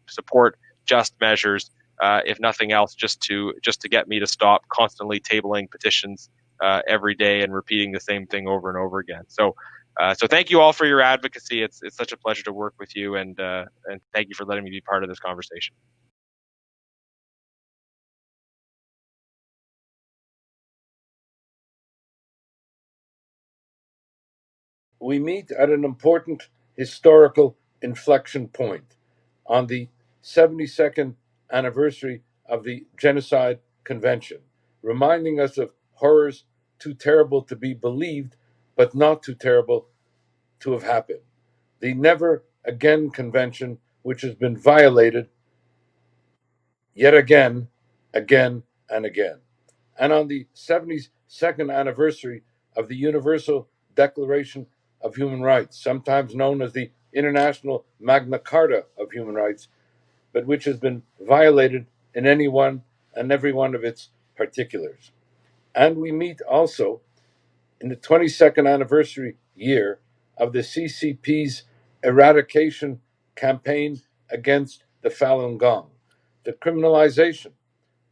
support just measures, if nothing else, just to get me to stop constantly tabling petitions every day and repeating the same thing over and over again. So thank you all for your advocacy. It's such a pleasure to work with you, and thank you for letting me be part of this conversation. We meet at an important historical inflection point on the 72nd anniversary of the Genocide Convention, reminding us of horrors too terrible to be believed, but not too terrible to have happened. The Never Again Convention, which has been violated yet again, again, and again. And on the 72nd anniversary of the Universal Declaration of Human Rights, sometimes known as the International Magna Carta of Human Rights, but which has been violated in any one and every one of its particulars. And we meet also in the 22nd anniversary year of the CCP's eradication campaign against the Falun Gong, the criminalization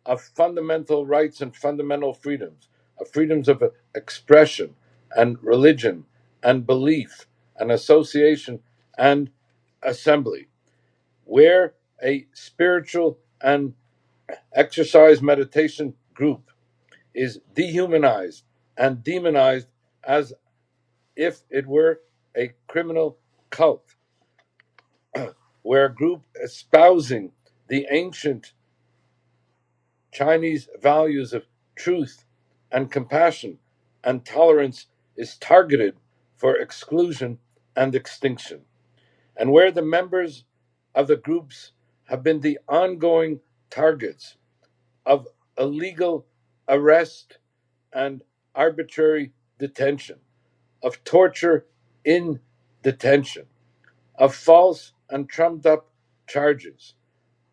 of fundamental rights and fundamental freedoms, of freedoms of expression and religion and belief and association and assembly, where a spiritual and exercise meditation group is dehumanized and demonized as if it were a criminal cult, where a group espousing the ancient Chinese values of truth and compassion and tolerance is targeted for exclusion and extinction, and where the members of the groups have been the ongoing targets of illegal arrest and arbitrary detention, of torture in detention, of false and trumped up charges,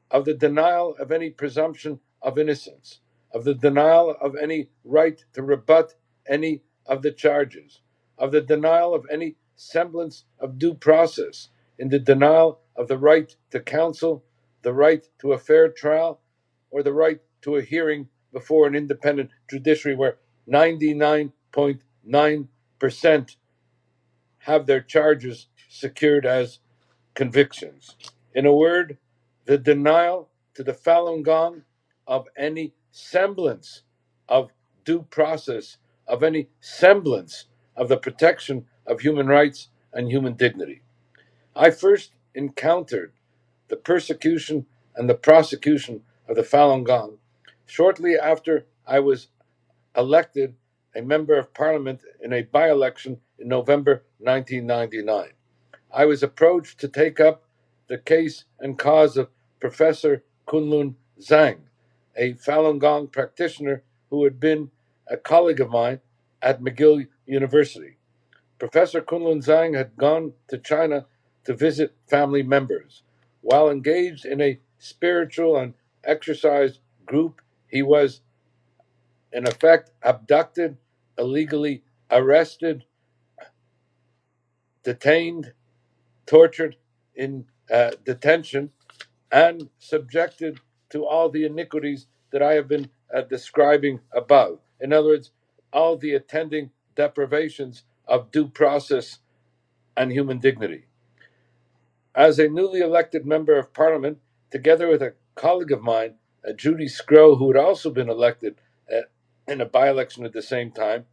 of the denial of any presumption of innocence, of the denial of any right to rebut any of the charges, of the denial of any semblance of due process, in the denial of the right to counsel, the right to a fair trial, or the right to a hearing before an independent judiciary where 99.9% have their charges secured as convictions. In a word, the denial to the Falun Gong of any semblance of due process, of any semblance of the protection of human rights and human dignity. I first encountered the persecution and the prosecution of the Falun Gong shortly after I was elected a member of parliament in a by-election in November 1999. I was approached to take up the case and cause of Professor Kunlun Zhang, a Falun Gong practitioner who had been a colleague of mine at McGill University. Professor Kunlun Zhang had gone to China to visit family members. While engaged in a spiritual and exercise group, he was, in effect, abducted, illegally arrested, detained, tortured in detention, and subjected to all the iniquities that I have been describing above. In other words, all the attending deprivations of due process and human dignity. As a newly elected member of parliament, together with a colleague of mine, Judy Scrow, who had also been elected in a by-election at the same time,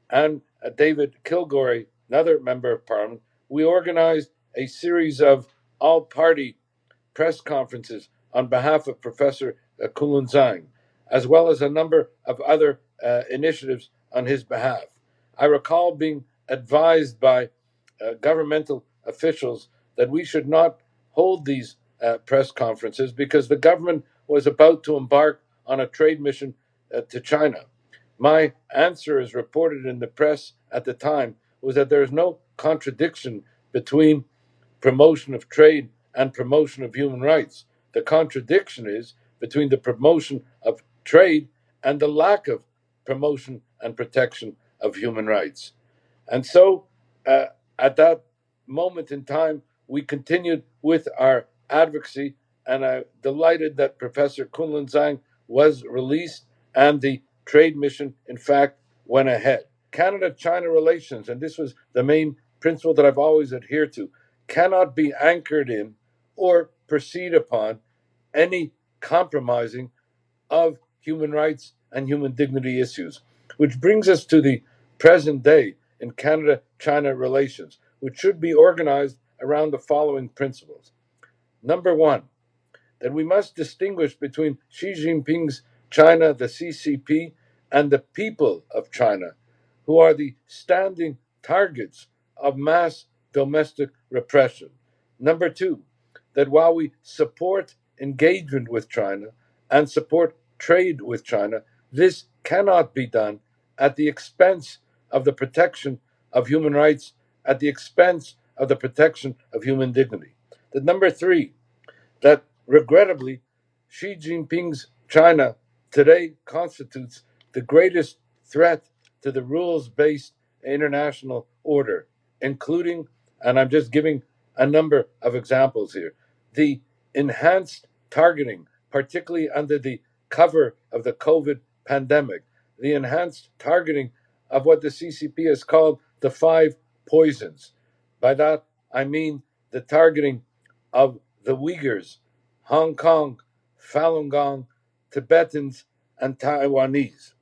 and David Kilgour, another member of parliament, we organized a series of all-party press conferences on behalf of Professor Kunlun Zhang, as well as a number of other initiatives on his behalf. I recall being advised by governmental officials that we should not hold these press conferences because the government was about to embark on a trade mission to China. My answer, as reported in the press at the time, was that there is no contradiction between promotion of trade and promotion of human rights. The contradiction is between the promotion of trade and the lack of promotion and protection of human rights. And so, at that moment in time, we continued with our advocacy, and I'm delighted that Professor Kunlun Zhang was released and the trade mission, in fact, went ahead. Canada-China relations, and this was the main principle that I've always adhered to, cannot be anchored in or proceed upon any compromising of human rights and human dignity issues, which brings us to the present day in Canada-China relations, which should be organized around the following principles. Number one, that we must distinguish between Xi Jinping's China, the CCP, and the people of China, who are the standing targets of mass domestic repression. Number two, that while we support engagement with China and support trade with China, this cannot be done at the expense of the protection of human rights, at the expense of the protection of human dignity. That number three, that regrettably, Xi Jinping's China today constitutes the greatest threat to the rules-based international order, including, and I'm just giving a number of examples here, the enhanced targeting, particularly under the cover of the COVID pandemic, the enhanced targeting of what the CCP has called the 5 poisons. By that, I mean the targeting of the Uyghurs, Hong Kong, Falun Gong, Tibetans, and Taiwanese.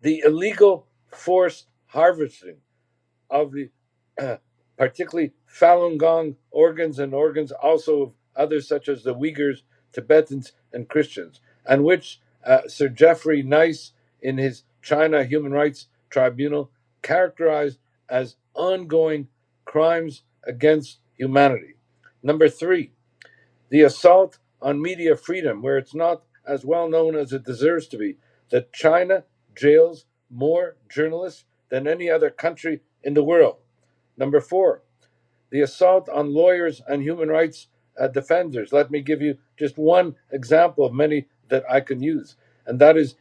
The illegal forced harvesting of the particularly Falun Gong organs and organs also of others such as the Uyghurs, Tibetans, and Christians, and which Sir Geoffrey Nice in his China Human Rights Tribunal characterized as ongoing crimes against humanity. Number three, the assault on media freedom, where it's not as well known as it deserves to be, that China jails more journalists than any other country in the world. Number four, the assault on lawyers and human rights defenders. Let me give you just one example of many that I can use, and that is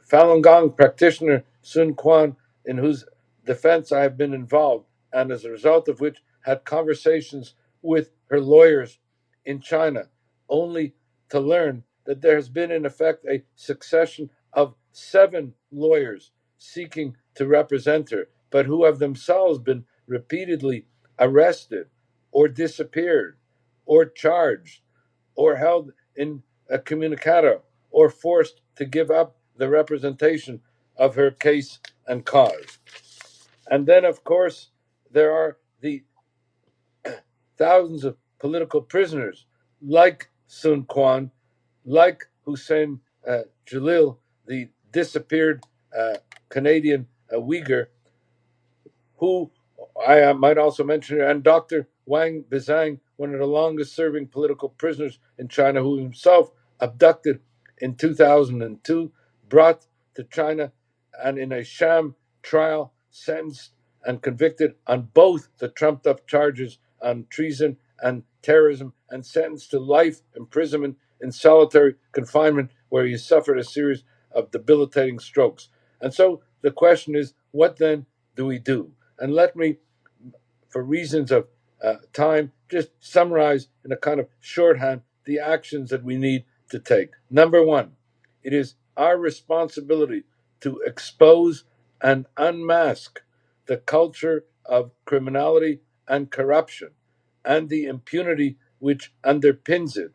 Falun Gong practitioner Sun Quan, in whose defense I have been involved, and as a result of which had conversations with her lawyers in China, only to learn that there has been, in effect, a succession of 7 lawyers seeking to represent her, but who have themselves been repeatedly arrested or disappeared or charged or held in a communicado or forced to give up the representation of her case and cause. And then, of course, there are the thousands of political prisoners like Sun Quan, like Hussein Jalil, the disappeared Canadian Uyghur, who I might also mention, and Dr. Wang Bizang, one of the longest serving political prisoners in China, who himself abducted in 2002, brought to China, and in a sham trial, sentenced and convicted on both the trumped up charges on treason and terrorism, and sentenced to life imprisonment in solitary confinement, where he suffered a series of debilitating strokes. And so the question is, what then do we do? And let me, for reasons of time, just summarize in a kind of shorthand the actions that we need to take. Number one, it is our responsibility to expose and unmask the culture of criminality and corruption and the impunity which underpins it,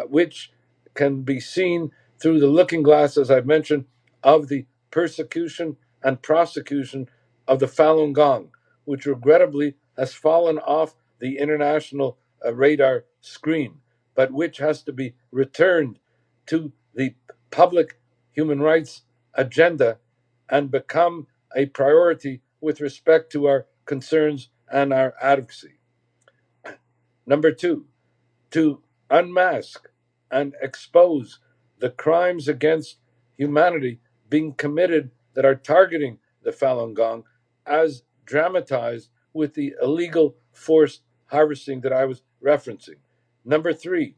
which can be seen through the looking glass, as I've mentioned, of the persecution and prosecution of the Falun Gong, which regrettably has fallen off the international radar screen, but which has to be returned to the public human rights agenda and become a priority with respect to our concerns and our advocacy. Number two, to unmask and expose the crimes against humanity being committed that are targeting the Falun Gong, as dramatized with the illegal forced harvesting that I was referencing. Number three,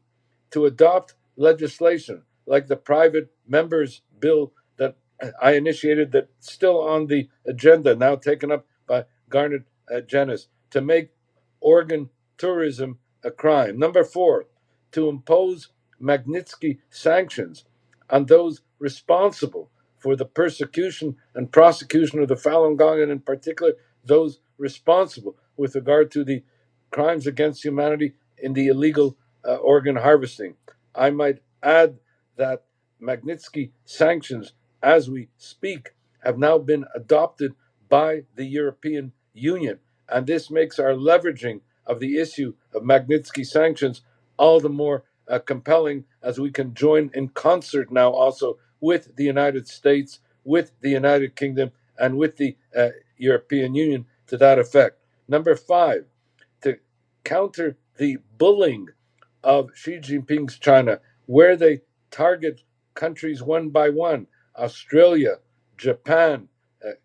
to adopt legislation like the private members bill that I initiated, that's still on the agenda, now taken up by Garnett Genuis, to make organ tourism a crime. Number four, to impose Magnitsky sanctions on those responsible for the persecution and prosecution of the Falun Gong, and in particular those responsible with regard to the crimes against humanity in the illegal organ harvesting. I might add that Magnitsky sanctions, as we speak, have now been adopted by the European Union, and this makes our leveraging of the issue of Magnitsky sanctions all the more compelling, as we can join in concert now also with the United States, with the United Kingdom, and with the European Union to that effect. Number 5, to counter the bullying of Xi Jinping's China, where they target countries one by one, Australia, Japan,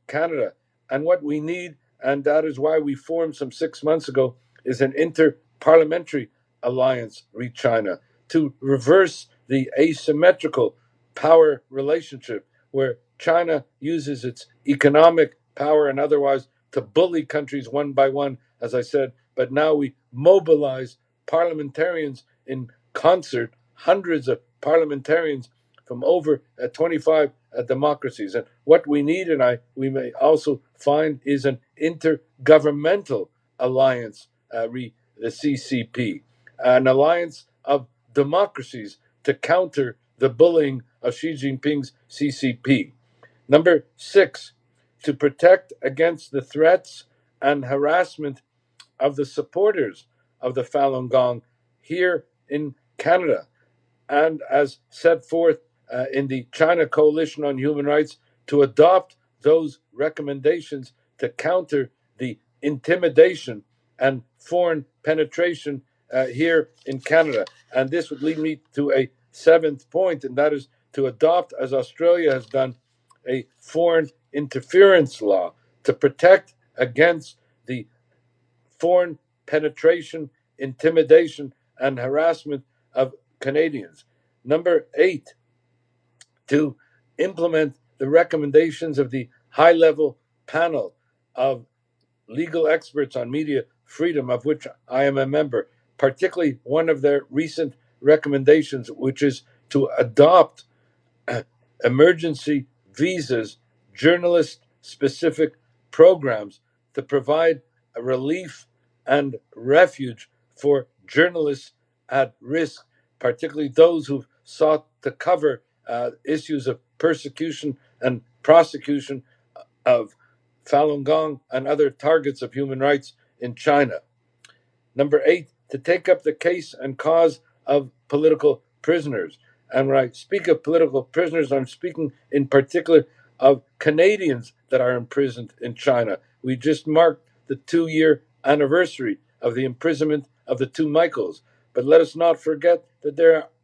Canada. And what we need, and that is why we formed some 6 months ago, is an Inter-Parliamentary alliance, re China, to reverse the asymmetrical power relationship where China uses its economic power and otherwise to bully countries one by one, as I said, but now we mobilize parliamentarians in concert, hundreds of parliamentarians from over 25 democracies. And what we need, and we may also find, is an intergovernmental alliance, the CCP, an alliance of democracies to counter the bullying of Xi Jinping's CCP. Number 6, to protect against the threats and harassment of the supporters of the Falun Gong here in Canada, and as set forth in the China Coalition on Human Rights, to adopt those recommendations to counter the intimidation and foreign penetration here in Canada. And this would lead me to a 7th point, and that is to adopt, as Australia has done, a foreign interference law to protect against the foreign penetration, intimidation, and harassment of Canadians. Number 8, to implement the recommendations of the high-level panel of legal experts on media freedom, of which I am a member, particularly one of their recent recommendations, which is to adopt emergency visas, journalist-specific programs to provide a relief and refuge for journalists at risk, particularly those who've sought to cover issues of persecution and prosecution of Falun Gong and other targets of human rights in China. Number 8, to take up the case and cause of political prisoners. And when I speak of political prisoners, I'm speaking in particular of Canadians that are imprisoned in China. We just marked the 2-year anniversary of the imprisonment of the 2 Michaels. But let us not forget that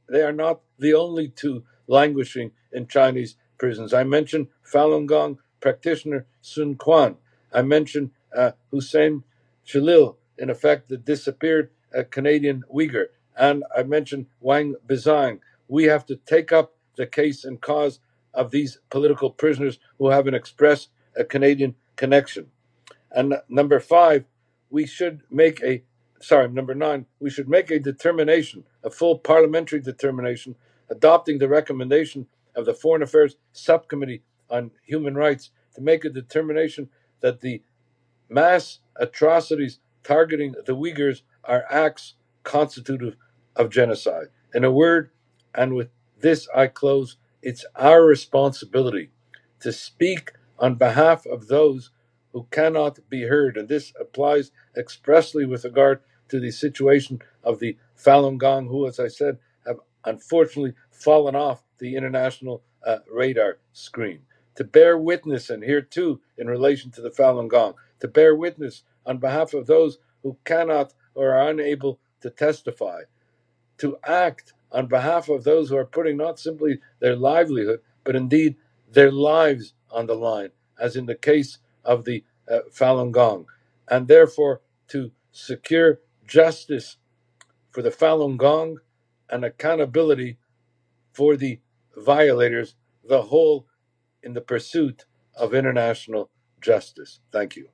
they are not the only 2 languishing in Chinese prisons. I mentioned Falun Gong practitioner Sun Quan. I mentioned Hussein Shalil, in effect, the disappeared Canadian Uyghur. And I mentioned Wang Bizang. We have to take up the case and cause of these political prisoners who have an express Canadian connection. And number 9, we should make a determination, a full parliamentary determination, adopting the recommendation of the Foreign Affairs Subcommittee on Human Rights to make a determination that the mass atrocities targeting the Uyghurs are acts constitutive of genocide. In a word, and with this I close, it's our responsibility to speak on behalf of those who cannot be heard. And this applies expressly with regard to the situation of the Falun Gong, who, as I said, have unfortunately fallen off the international radar screen. To bear witness, and here too, in relation to the Falun Gong, to bear witness on behalf of those who cannot or are unable to testify, to act on behalf of those who are putting not simply their livelihood, but indeed their lives on the line, as in the case of the Falun Gong, and therefore to secure justice for the Falun Gong and accountability for the violators, the whole in the pursuit of international justice. Thank you.